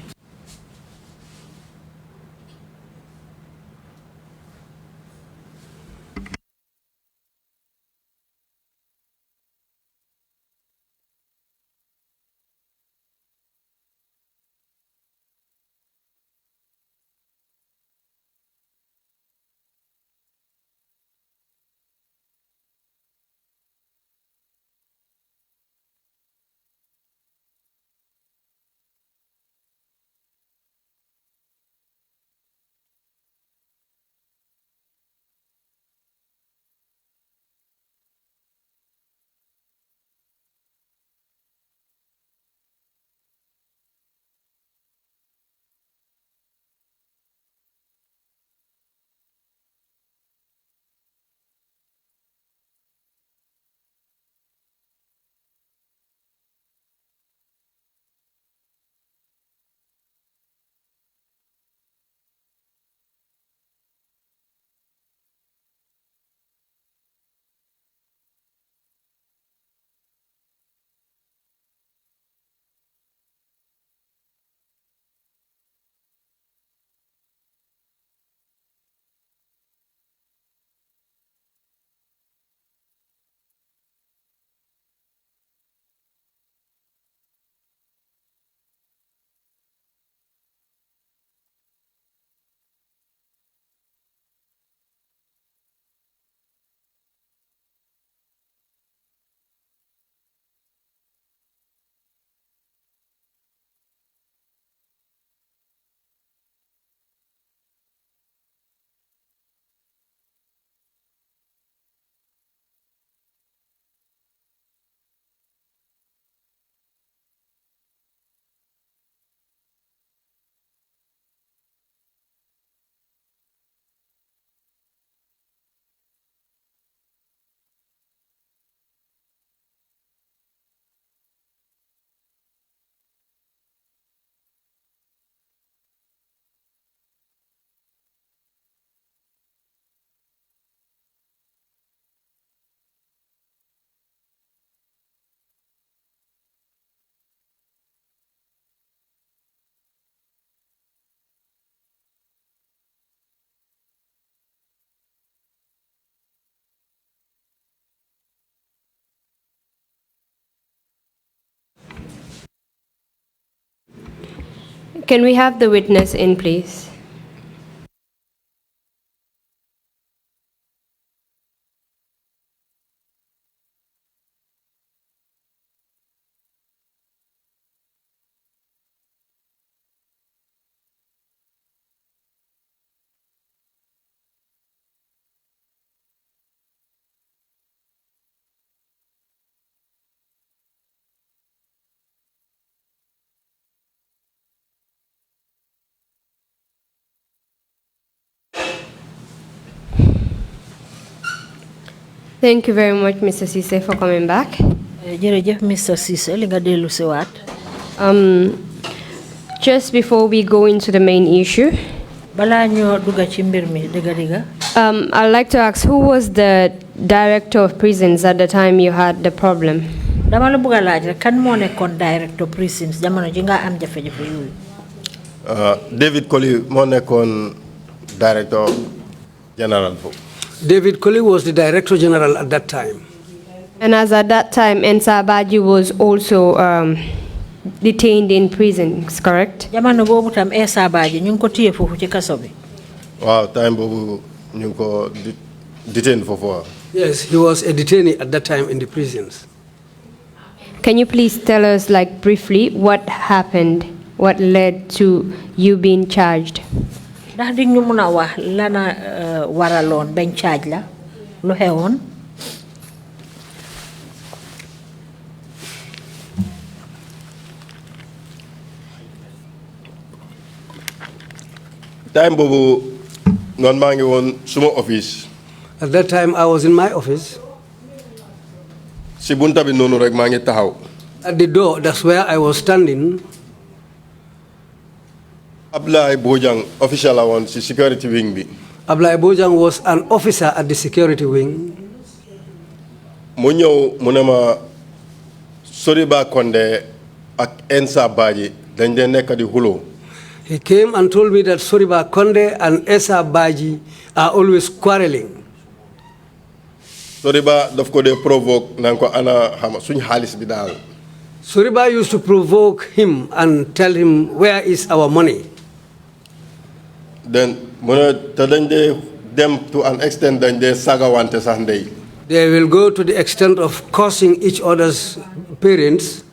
Can we have the witness in, please? Thank you very much, Mr. Ceesay, for coming back. Jërëjëf Mr. Ceesay li nga dellu si waat. Just before we go into the main issue, balaa ñoo dugga ci mbir mi dëgga I'd like to ask, who was the director of prisons at the time you had the problem? dama la bëgg a laaj rek kan moo nekkoon director prisons jamono ji nga am jafe-jafe yooyu. David Colley moo nekkoon director general foofu. David Colley was the Director General at that time. And as at that time, Ensa Badji was also detained in prisons, correct? Jamono boobu tam Ensa Badji ñu ngi ko téye foofu ci kaso bi. Waaw time boobu ñu ngi ko detained foofu. Yes, he was a detainee at that time in the prisons. Can you please tell us, like, briefly what happened, what led to you being charged? Ndax di ñu mën a wax lana waraloon bañ charge la lu xewoon. Time boobu noonu maa ngi woon suma office. At that time, I was in my office. Si bunta bi noonu rek maa ngi taxaw. At the door, that's where I was standing. Ablay Bojang, official on the security wing. Ablay Bojang was an officer at the security wing. Munyo munema Soriba Konde ak Ensa Baji, then they neka di hulo. He came and told me that Soriba Konde and Esa Baji are always quarreling. Soriba daf de provoke nanko ana suñ halis bidal. Soriba used to provoke him and tell him, where is our money? Then them to an extent then they saga wante Sunday. They will go to the extent of cursing each other's parents.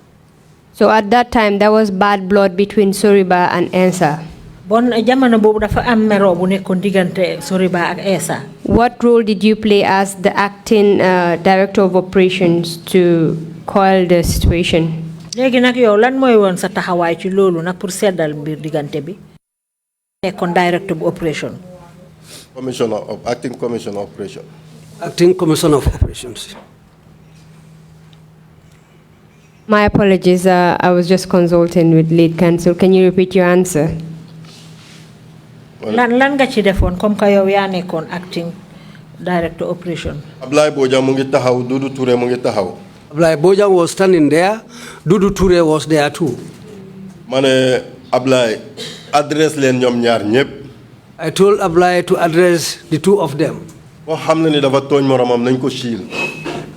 So at that time, there was bad blood between Soriba and Ensa. Bon jamono bobu dafa am mero bu nekkon digante Soriba ak Esa. What role did you play as the acting director of operations to quell the situation? Legi nak yow lan moy won sa taxaway ci lolu nak pour sédal mbir digante bi? Nekkon director of operation. Acting commissioner of operation. Acting commissioner of operations. My apologies, I was just consulting with lead counsel. Can you repeat your answer? Lan nga ci defon comme ka yow ya nekkon acting director operation. Ablay Bojang mu ngi taxaw, Dudu Touré mu ngi taxaw. Ablay Bojang was standing there. Dudu Touré was there too. Mane Ablay address len ñom ñaar ñep. I told Ablay to address the two of them. Ni dafa togn moromam nañ ko shiil.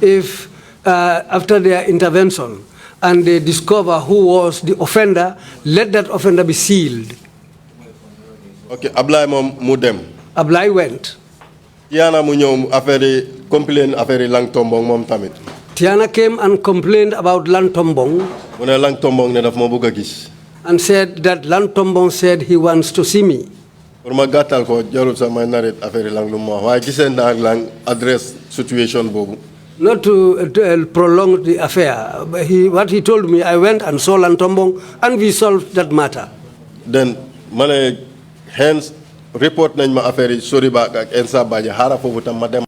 If after their intervention and they discover who was the offender, let that offender be sealed. Okay, Ablay mom mu dem. Ablay went. Tiana mu ñew affaire complain affaire Lang Tombong mom tamit. Tiana came and complained about Lang Tombong. Mu ne Lang Tombong ne daf ma bëgg gis. And said that Lang Tombong said he wants to see me. Pour ma gàttal ko jarul sa may narrate affaire Lang lu mo waaye gisee naa Lang address situation bobu. Not to prolong the affair, but what he told me, I went and saw Lang Tombong and we solved that matter. Then, hence, report nañ ma affaire Soriba ak Ensa Baji hara fofu tam ma dem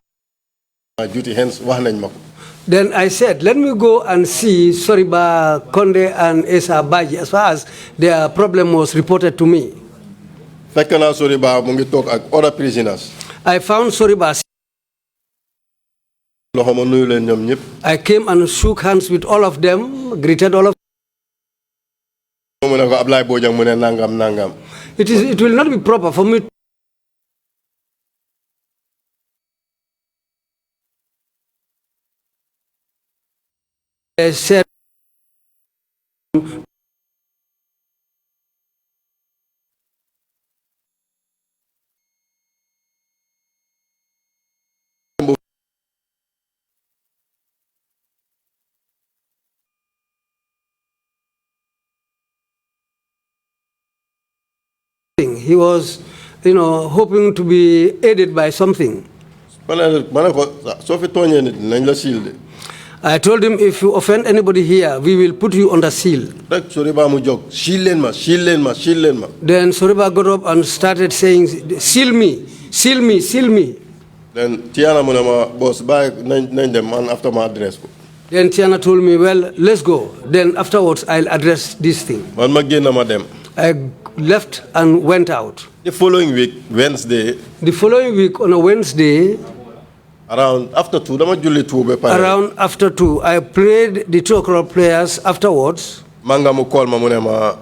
duty hence wax nañ ma ko. Then I said, let me go and see Soriba Konde and Esa Baji as far as their problem was reported to me. Fekk na Soriba mu ngi tok ak other prisoners. I found Soriba. I came and shook hands with all of them, greeted all of them. It will not be proper for me to say he was, hoping to be aided by something. I told him, if you offend anybody here, we will put you under seal. Then Soriba got up and started saying, seal me, seal me, seal me. Then Tiana Munama boss by man after my address. Then Tiana told me, well, let's go. Then afterwards, I'll address this thing. I left and went out. The following week, Wednesday. The following week, on a Wednesday, around after 2, around after 2, I prayed the 2 o'clock prayers afterwards. Manga called NIA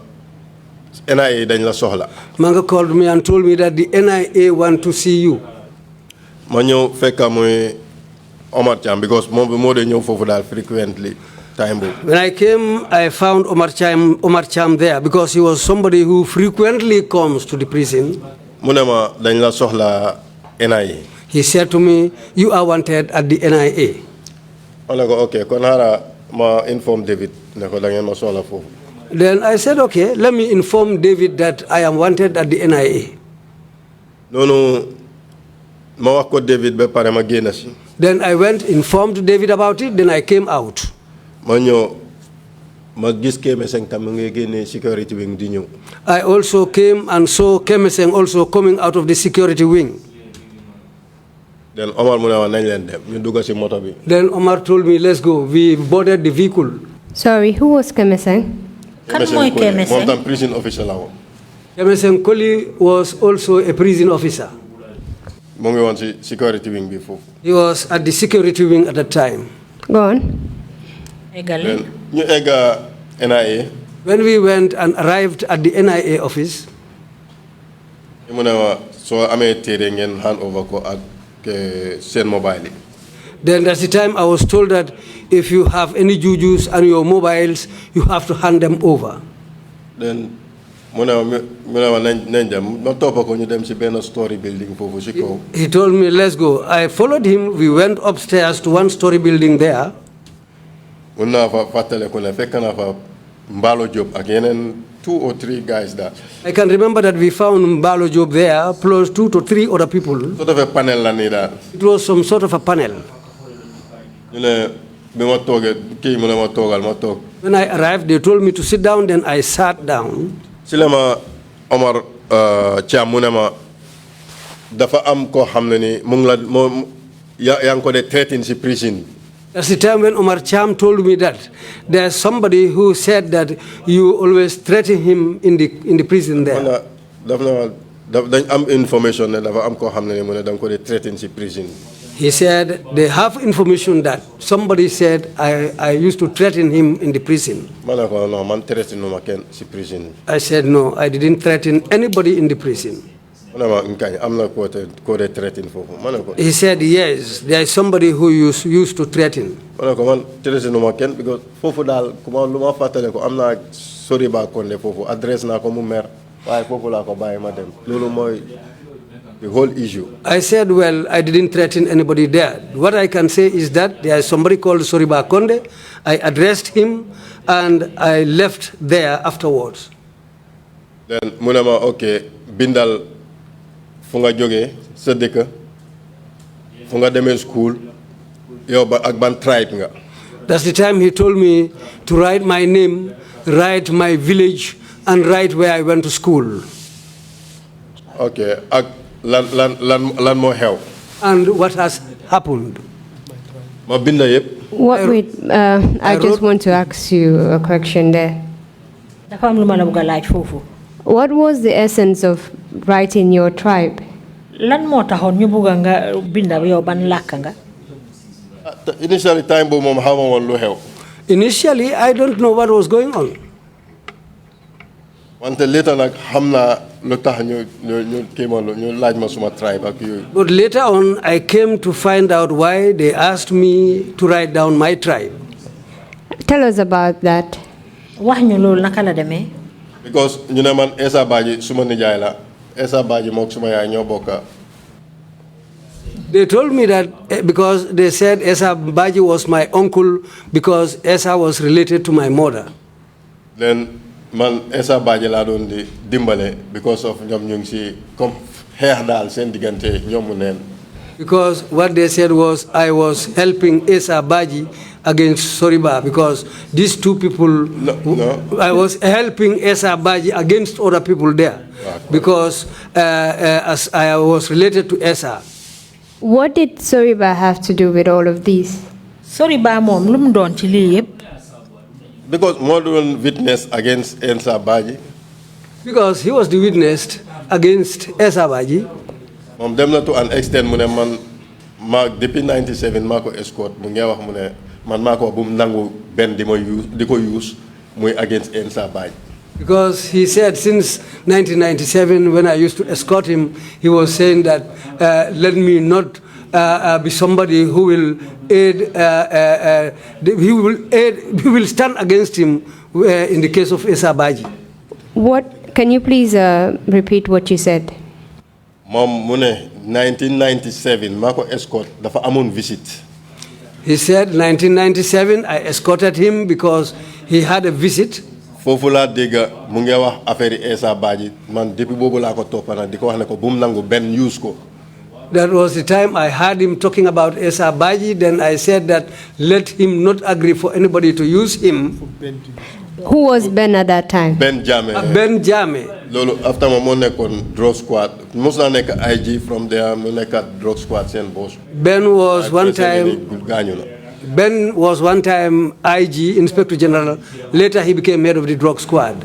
Manga called me and told me that the NIA want to see you. Manyo feka mo Omar Cham because more than you for that frequently. When I came, I found Omar Cham there because he was somebody who frequently comes to the prison. He said to me, you are wanted at the NIA. Okay, ma inform David. Then I said, okay, let me inform David that I am wanted at the NIA. No. Then I went, informed David about it, then I came out. I also came and saw Kemeseng also coming out of the security wing. Then Omar told me, let's go. We boarded the vehicle. Sorry, who was Kemeseng? Kemeseng prison official. Emerson Koli was also a prison officer. mu ngi woon si security wing bi foofu. He was at the security wing at that time. Go on. Then ñu egga NIA. When we went and arrived at the NIA office, mu ne ma soo amee téere ngeen hand over ko ak seen mobile yi. then that's the time I was told that if you have any jujus and your mobiles, you have to hand them over. Then mu ne ma nañ dem ma toppa ko ñu dem si benn story building foofu si kaw. He told me, let's go. I followed him. We went upstairs to one story building there. Mun naa fa fàttale ko ne fekk naa fa Mbalo Job ak yeneen 2 or 3 guys there. I can remember that we found Mbalo Job there, plus 2 to 3 other people. Sort of a panel la nii daal. It was some sort of a panel. ñu ne bi ma toogee kii mu ne ma toogal ma toog. When I arrived, they told me to sit down, then I sat down. si la ma Omar Thiam mu ne ma dafa am koo xam ne ni mu ngi la moom yaa ngi ko de threaten si prison. That's the time when Omar Cham told me that there's somebody who said that you always threaten him in the prison there. dañ am information ne dafa am koo xam ne mu ne da nga ko de threaten si prison. He said they have information that somebody said I used to threaten him in the prison. No, man threaten no maken si prison. I said no, I didn't threaten anybody in the prison. He said yes, there is somebody who used to threaten. Man threaten no maken because fofu dal kuma luma fatale ko amna sorry ba konde fofu address na ko mu mer waye fofu la ko baye ma dem lolu moy the whole issue. I said, well, I didn't threaten anybody there. What I can say is that there is somebody called Soriba Konde. I addressed him and I left there afterwards. Then munama okay bindal funga joge sa deka funga deme school yo ba ak ban tribe nga. That's the time he told me to write my name, write my village, and write where I went to school. Okay, lan mo help. And what has happened? Ma binda yep. Wait, I just want to ask you a question there. What was the essence of writing your tribe? Initially, time bo mom how lo help. Initially, I don't know what was going on. Wante later nak hamna lu tax ñu kéemoon ñu laaj ma suma tribe ak yooyu. But later on, I came to find out why they asked me to write down my tribe. Tell us about that. Because ñu ne man Essa Badji suma nijaay la Essa Badji mook suma yaay ñoo bokka. They told me that because they said Essa Badji was my uncle because Essa was related to my mother. Then man Essa Badji laa doon di dimbale because of ñoom ñu ngi si comme xeex daal seen diggante ñoomu neen. Because what they said was I was helping Essa Badji against Soriba because these two people, I was helping Essa Badji against other people there because as I was related to Essa. What did Soriba have to do with all of these? Soriba mom lum don ci li yep. Because more than witness against Essa Badji. Because he was the witness against Essa Badji. Mom dem na to an extent mu ne man depuis 97 maa ko escort mu ngi wax mu ne man maa ko bu mu nangu benn di ko use muy against Essa Badji. Because he said since 1997 when I used to escort him, he was saying that let me not be somebody who will aid, he will stand against him in the case of Essa Badji. What, can you please repeat what you said? Mom mu ne 1997 maa ko escort dafa amoon visit. He said 1997 I escorted him because he had a visit. Foofu laa dégg mu ngi wax affaire Essa Badji man depuis boobu laa ko toppa nag di ko wax ne ko bu mu nangu benn use ko. That was the time I heard him talking about Essa Badji. Then I said that let him not agree for anybody to use him. Who was Ben at that time? Ben Jame. Ben Jame. Lolo after ma moo nekkoon drug squad mos naa nekk IG from there mu nekkaat drug squad seen boss. Ben was one time IG, Inspector General. Later he became head of the drug squad.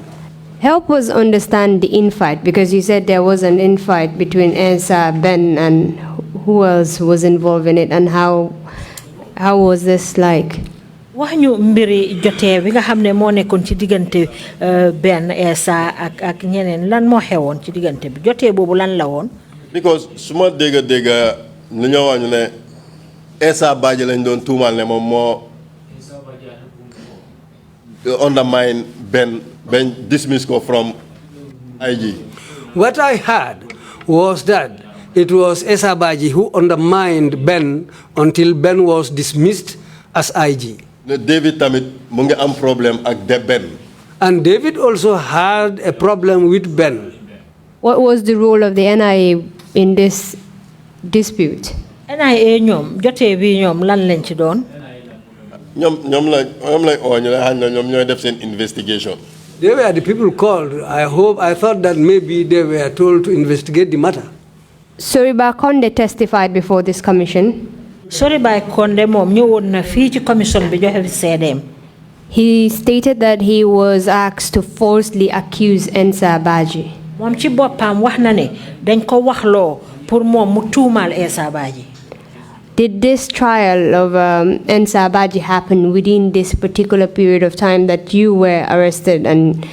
Help us understand the infight, because you said there was an infight between Ensa, Ben, and who else was involved in it, and how was this like? wax ñu mbiri jotee bi nga xam ne moo nekkoon ci diggante Ben Ensa ak ñeneen lan moo xewoon ci diggante bi jotee boobu lan la woon. because suma dégg nu ñoo wax ñu ne Ensa Badji lañ doon tuumal ne moom moo undermine Ben dismiss ko from IG. What I heard was that it was Ensa Badji who undermined Ben until Ben was dismissed as IG. David tamit mu ngi am problème ak Ben. And David also had a problem with Ben. What was the role of the NIA in this dispute? NIA ñoom jotee bi ñoom lan lañ ci doon. ñoom lañ oo ñu la xam ne ñoom ñooy def seen investigation. They were the people called. I thought that maybe they were told to investigate the matter. Soriba Konde testified before this commission. Soriba Konde moom ñëwoon na fii ci commission bi joxe fi seedeem. He stated that he was asked to falsely accuse Ensa Badji. Moom ci boppam wax na ne dañ ko waxloo pour moom mu tuumaal Ensa Badji. Did this trial of Ensa Badji happen within this particular period of time that you were arrested and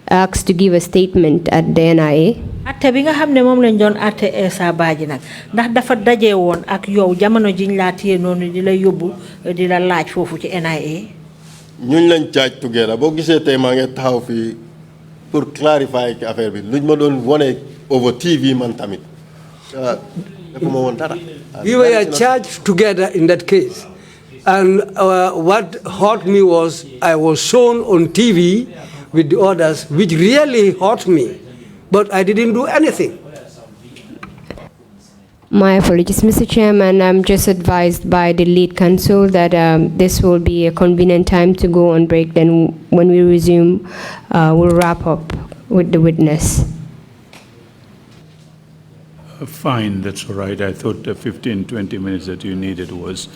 asked to give a statement at the NIA? Atte bi nga xam ne moom lañ doon atte Ensa Badji nag ndax dafa daje woon ak yow jamono jiñ laa téye noonu di la yóbbu di la laaj foofu ci NIA. ñuñ lañ caaj together boo gisee tey maa ngi taxaw fii pour clarifier affaire bi luñ ma doon wone over TV man tamit defuma woon dara. We were charged together in that case. And what hurt me was I was shown on TV with the others, which really hurt me. But I didn't do anything. My apologies, Mr. Chairman. I'm just advised by the lead counsel that this will be a convenient time to go on break. Then when we resume, we'll wrap up with the witness. Fine, that's all right. I thought the 15, 20 minutes that you needed was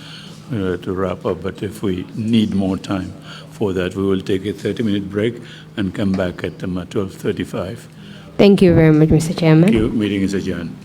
to wrap up, but if we need more time for that, we will take a 30-minute break and come back at 12:35. Thank you very much, Mr. Chairman. Thank you. Meeting is adjourned.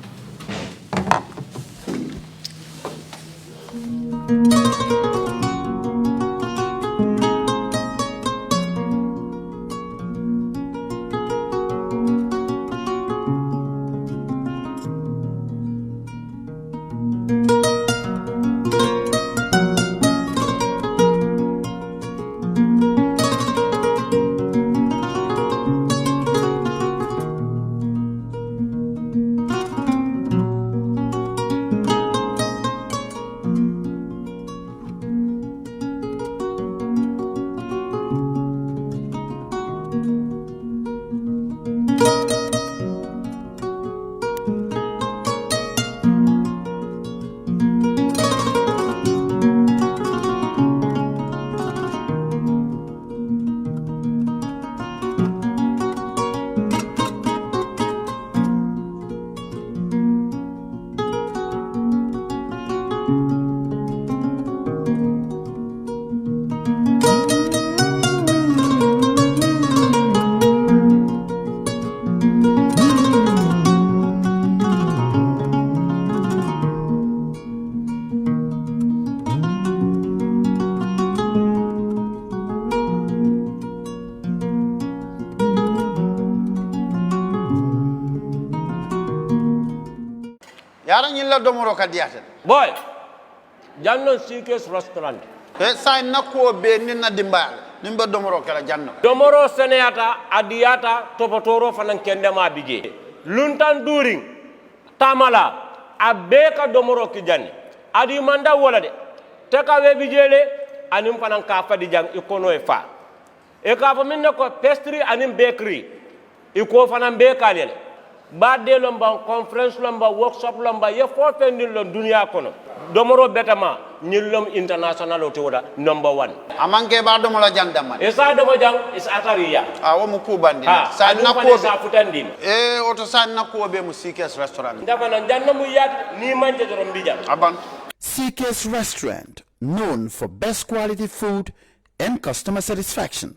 domoro kadiate boy janno sikes restaurant e sai nakko be ninna dimbal nimba domoro kala janno domoro seneyata adiyata topotoro fanan kendema bije luntan during tamala abeka domoro ki janni adi manda wala de taka we bijele anim fanan ka fadi jang ikono e fa e ka fa minne ko pastry anim bakery iko fanan be kalele badde lomba conference lomba workshop lomba ye fo fendin lon dunia kono domoro betama nyillom international o toda number 1 amanke ba domo la jandama e sa domo jang is atariya a wo mu kubandi sa nakko sa futandin e oto sa nakko be mu sikes restaurant ndaba nan janna mu yat ni manje dorom bija aban CK's Restaurant, known for best quality food and customer satisfaction.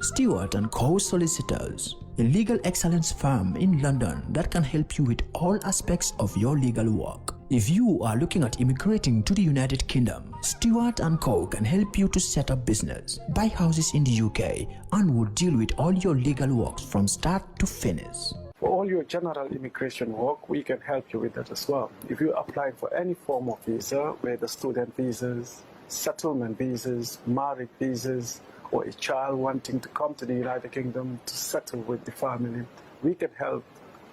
Stewart & Co. Solicitors, a legal excellence firm in London that can help you with all aspects of your legal work. If you are looking at immigrating to the United Kingdom, Stewart & Co. can help you to set up business, buy houses in the UK, and will deal with all your legal works from start to finish. For all your general immigration work, we can help you with that as well. If you apply for any form of visa, whether student visas, settlement visas, marriage visas, or a child wanting to come to the United Kingdom to settle with the family, we can help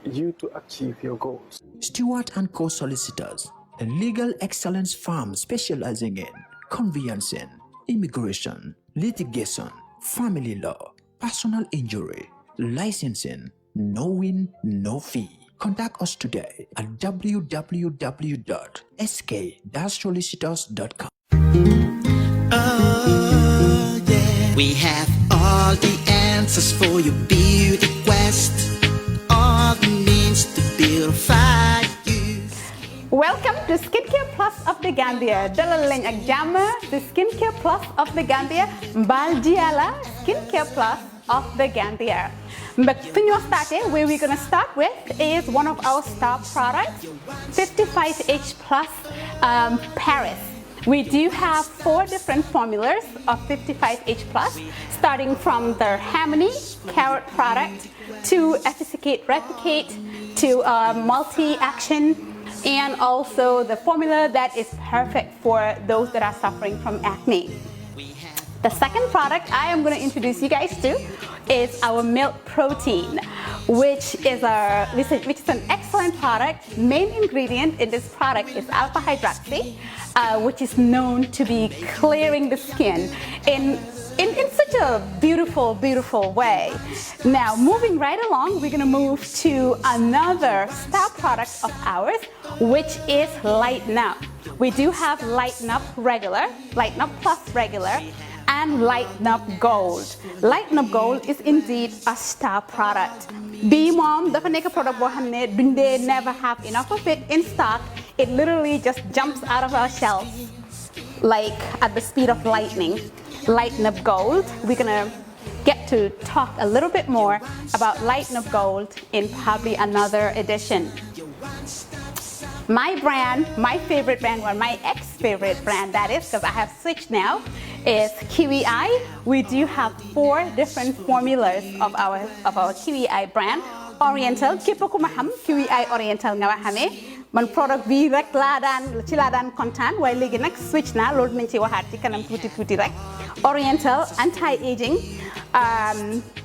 you to achieve your goals. Stewart & Co. Solicitors, a legal excellence firm specializing in conveyancing, immigration, litigation, family law, personal injury, licensing, no win, no fee. Contact us today at www.sk-solicitors.com. Oh, yeah. We have all the answers for your beauty quest. All the means to beautify you. Welcome to Skincare Plus of the Gambia. Dalal lañ ak jàmm the Skincare Plus of the Gambia. Mbal Diala Skincare Plus of the Gambia. But where we're going to start with is one of our star products, 55H Plus Paris. We do have 4 different formulas of 55H Plus, starting from the Harmony Carrot product to Efficacate Replicate to Multi-Action, and also the formula that is perfect for those that are suffering from acne. The second product I am going to introduce you guys to is our milk protein, which is an excellent product. Main ingredient in this product is alpha hydroxy, which is known to be clearing the skin in such a beautiful way. Now, moving right along, we're going to move to another star product of ours, which is Lighten Up. We do have Lighten Up Regular, Lighten Up Plus Regular, and Lighten Up Gold. Lighten Up Gold is indeed a star product. Bii moom dafa nekk product boo xam ne duñ dee never have enough of it in stock. It literally just jumps out of our shelves like at the speed of lightning. Lighten Up Gold. We're gonna get to talk a little bit more about Lighten Up Gold in probably another edition. My brand, my favorite brand, or my ex-favorite brand, that is, because I have switched now, is QEI. We do have 4 different formulas of our QEI brand. Oriental, képp ku ma xam QEI Oriental nga ma xamee. Man product bi rek ci laa daan kontaan, waaye léegi nag switch na, loolu nañ ci waxaat ci kanam tuuti rek. Oriental anti-aging,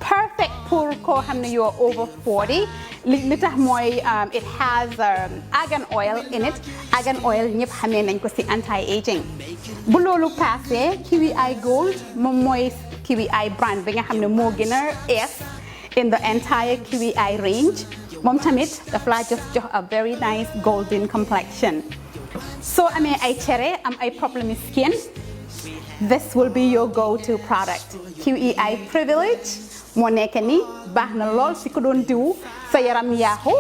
perfect pour koo xam ne you're over 40. Li tax mooy it has argan oil in it. Argan oil ñëpp xamee nañ ko ci anti-aging. Bu loolu passé QEI Gold moom mooy QEI brand bi nga xam ne moo gën a ees in the entire QEI range. Moom tamit daf laa jox a very nice golden complexion. So amee ay cere am ay problème skin, this will be your go-to product. QEI Privilege moo nekk ni baax na lool si ko doon diw sa yaram yaaxu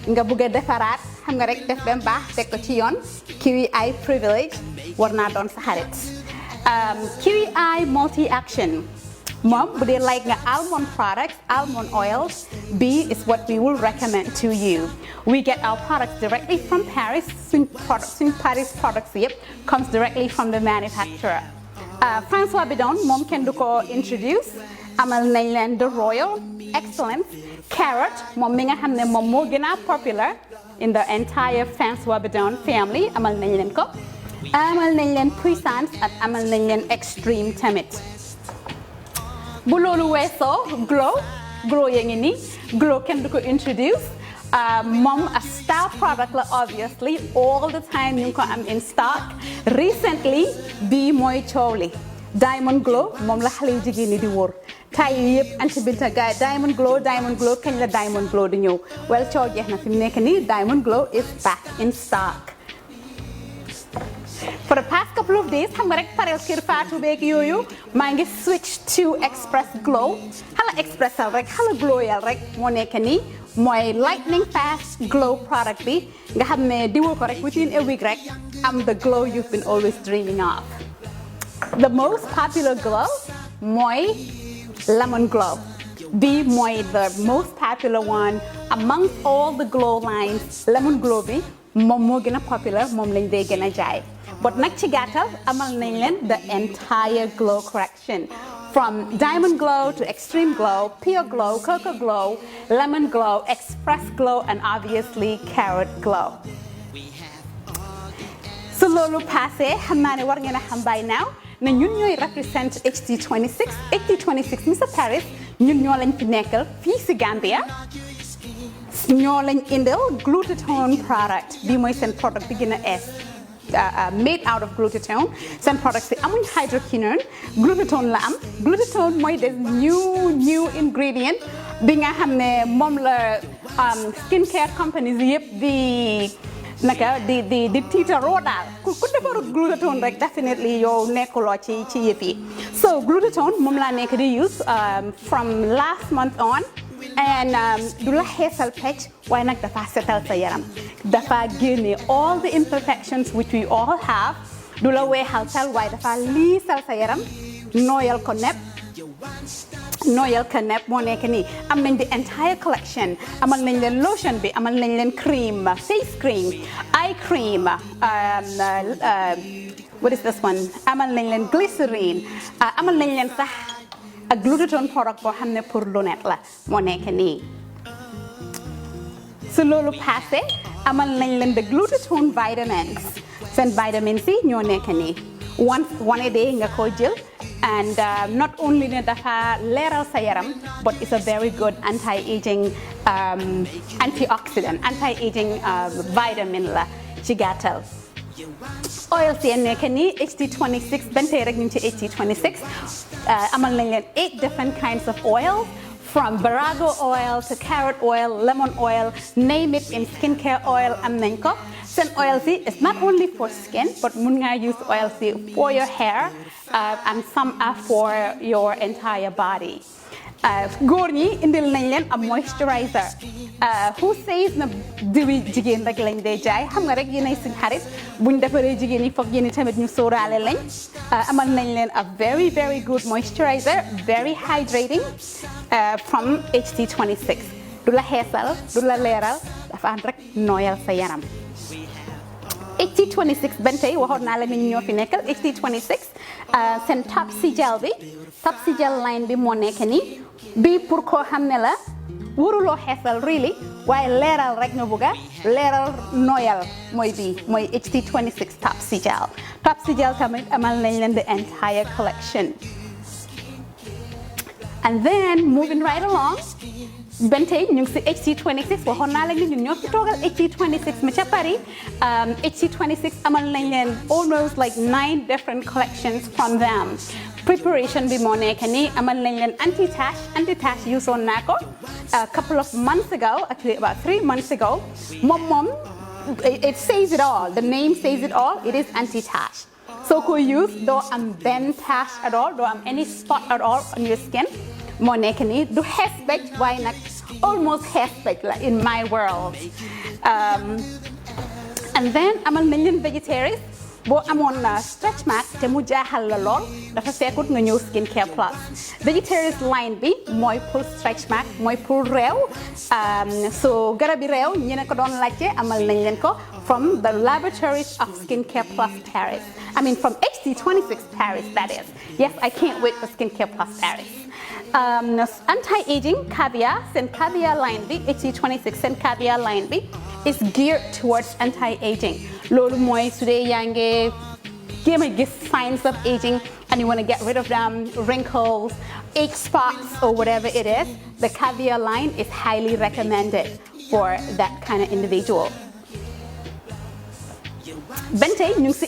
nga bëgg a defaraat xam nga rek def bem baax teg ko ci yoon. QEI Privilege war naa doon sa xarit. QEI Multi-Action moom bu dee like nga almond products, almond oils, B is what we will recommend to you. We get our products directly from Paris. Suñ Paris products yëpp comes directly from the manufacturer. François Bidon moom kenn du ko introduce. Amal nañ leen the Royal Excellence Carrot moom mi nga xam ne moom moo gën a popular in the entire François Bidon family. Amal nañ leen ko. Amal nañ leen Puissance ak amal nañ leen Extreme tamit. Bu loolu weesoo Glow yaa ngi nii. Glow kenn du ko introduce. Moom a star product la obviously all the time ñu ngi ko am in stock. Recently bii mooy coow li. Diamond Glow moom la xale yu jigéen ñi di wóor. Tay yëpp anti binta gaay Diamond Glow kañ la Diamond Glow di ñëw. Well coow jeex na fi mu nekk nii Diamond Glow is back in stock. For the past couple of days xam nga rek parel kër Fatou beeg yooyu maa ngi switch to Express Glow. Xala expressal rek xala glowyal rek moo nekk nii mooy lightning fast glow product bi nga xam ne diwoo ko rek within a week rek am the glow you've been always dreaming of. The most popular glow mooy lemon glow. Be moi the most popular one amongst all the glow lines. Lemon glow be mom mo gëna popular, mom lañ dé gëna jaay. But nak ci gattal amal nañ leen the entire glow correction. From diamond glow to extreme glow, pure glow, cocoa glow, lemon glow, express glow, and obviously carrot glow. So lolu passé xamna né war ngeen xam by now na ñun ñoy represent HT26. HT26 Mr. Paris ñun ñoo lañ fi nekkal fi ci Gambia. Ñoo lañ indil glutathione product. Bi moy sen product bi gëna made out of glutathione. Sen products bi amuñ hydroquinone, glutathione la am. Glutathione moy des new ingredient bi nga xamné mom la skincare companies yépp di tiitaroo daal ku defarut glutathione rek definitely yow nekkuloo ci yëf yi. So glutathione moom laa nekk di use from last month on and du la xeesal pecc waaye nag dafa setal sa yaram dafa génne all the imperfections which we all have du la weexal tal waaye dafa liisal sa yaram nooyal ko nepp moo nekk nii am nañ the entire collection amal nañ leen lotion bi amal nañ leen cream face cream eye cream what is this one amal nañ leen glycerine amal nañ leen sax ak glutathione product boo xam ne pour lunette la moo nekk nii su loolu passé amal nañ leen the glutathione vitamins seen vitamins yi ñoo nekk nii one a day nga ko jël and not only ne dafa leeral sa yaram but it's a very good anti-aging antioxidant anti-aging vitamin la ci gàttal oil si nekk nii HT26 bente rek ñu ci HT26 amal nañ leen 8 different kinds of oil from Barago oil to carrot oil, lemon oil, name it in skincare oil am nañ ko. Sen oil si is not only for skin but mun nga use oil si for your hair and some are for your entire body. Góor ñi indil nañ leen a moisturizer who says na diwi jigéen rek lañ dee jaay xam nga rek yéenay suñ xarit buñ defaree jigéen yi foog yéen tamit ñu sóoraale lañ amal nañ leen a very good moisturizer very hydrating from HT26 du la xeesal du la leeral dafa ànd rek nooyal sa yaram HT26 ben tey waxoon naa la ni ñoo fi nekkal HT26 seen Topsy gel bi Topsy gel line bi moo nekk nii bii pour koo xam ne la waruloo xeesal really waaye leeral rek nga bëgga leeral nooyal mooy bii mooy HT26 Topsy gel tamit amal nañ leen the entire collection and then moving right along ben tey ñu ngi si HT26 waxoon naa la ni ñun ñoo fi toogal HT26 mi ca Paris HT26 amal nañ leen almost like 9 different collections from them preparation bi moo nekk nii amal nañ leen anti-tache usoon naa ko a couple of months ago actually about 3 months ago moom it says it all the name says it all it is anti-tache so ko use doo am benn tache at all doo am any spot at all on your skin moo nekk nii du xees becc waaye nag almost xees becc la in my world and then amal nañ leen vegetarian boo amoon stretch mark te mu jaaxal la lool dafa fekkut nga ñëw skincare plus vegetarian line bi mooy pour stretch mark mooy pour réew so garabi réew ñi ne ko doon laajte amal nañ leen ko from the laboratories of skincare plus Paris from HT26 Paris that is yes I can't wait for skincare plus Paris anti-aging caviar seen caviar line bi HT26 seen caviar line bi is geared towards anti-aging loolu mooy su dee yaa ngi jéem a gis signs of aging and you want to get rid of them wrinkles age spots or whatever it is the caviar line is highly recommended for that kind of individual ben tey ñu ngi si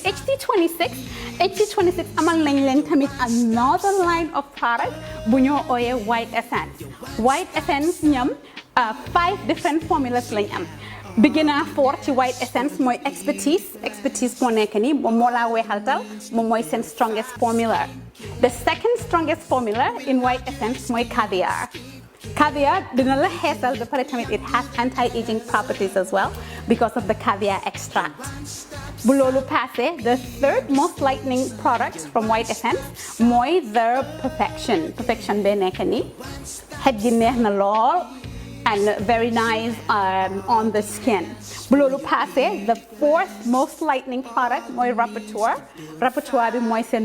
HT26 amal nañ leen tamit another line of product bu ñoo ooyee white essence ñam 5 different formulas lañ am bi gën a fort ci white essence mooy expertise moo nekk nii moom moo laa weexaltal moom mooy seen strongest formula the second strongest formula in white essence mooy caviar dina la xeesal ba pare tamit it has anti-aging properties as well because of the caviar extract bu loolu passé the third most lightning product from White Essence mooy the perfection bee nekk nii xet gi neex na lool and very nice on the skin. Bu loolu passé the fourth most lightning product mooy Rapporteur bi mooy seen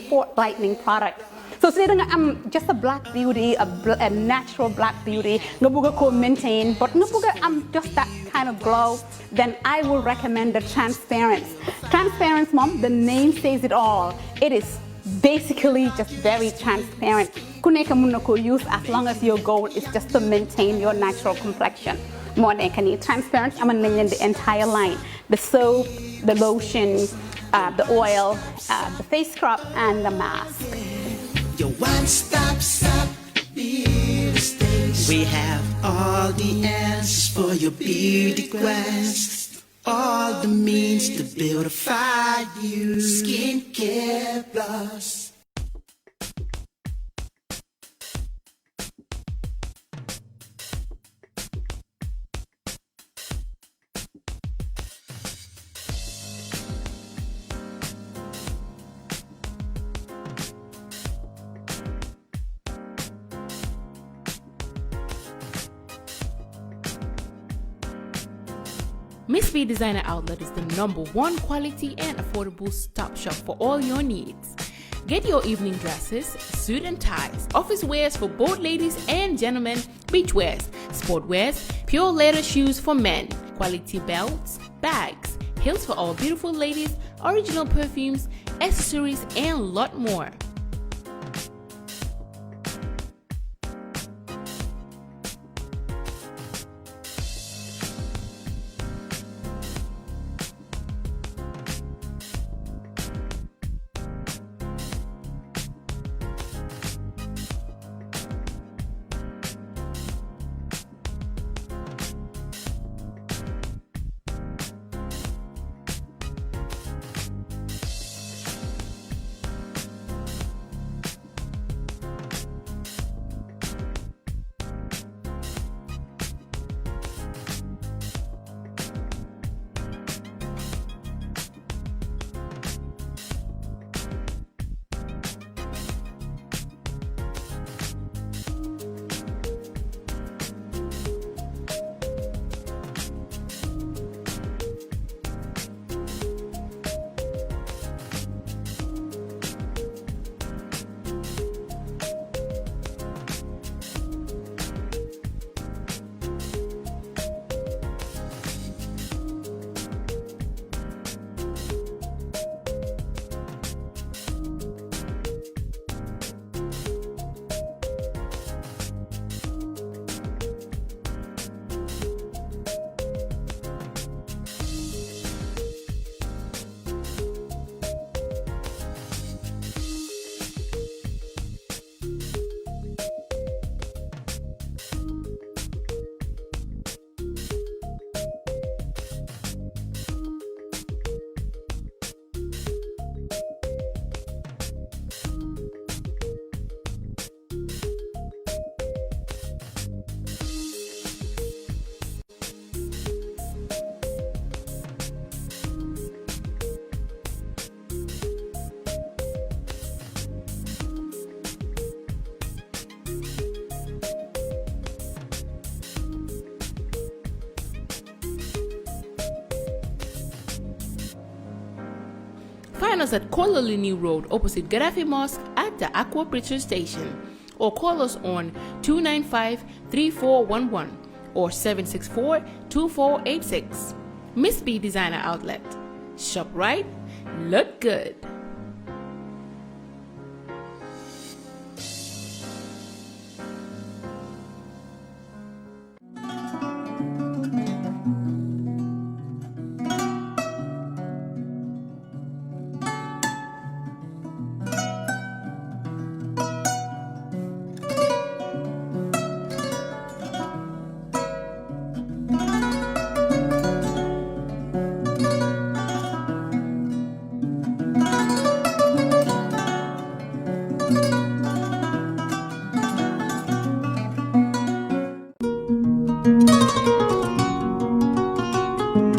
fourth lightning product. So say nga am just a black beauty, a natural black beauty, nga bëgg ko maintain, but nga bëgg am just that kind of glow, then I will recommend the Transparent. Transparent, mom, the name says it all. It is basically just very transparent. Ku nekk mën na ko use as long as your goal is just to maintain your natural complexion. Moo nekk nii Transparent amal nañ leen the entire line. The soap, the lotion, the oil, the face scrub, and the mask. Your one-stop shop beauty station. We have all the answers for your beauty quest. All the means to beautify you. Skincare plus. Miss B Designer Outlet is the #1 quality and affordable stop shop for all your needs. Get your evening dresses, suit and ties, office wears for both ladies and gentlemen, beach wears, sport wears, pure leather shoes for men, quality belts, bags, heels for all beautiful ladies, original perfumes, accessories, and a lot more. Find us at Kololini Road opposite Gaddafi Mosque at the Aqua Preacher Station, or call us on 295-3411 or 764-2486. Miss B Designer Outlet. Shop right, look good.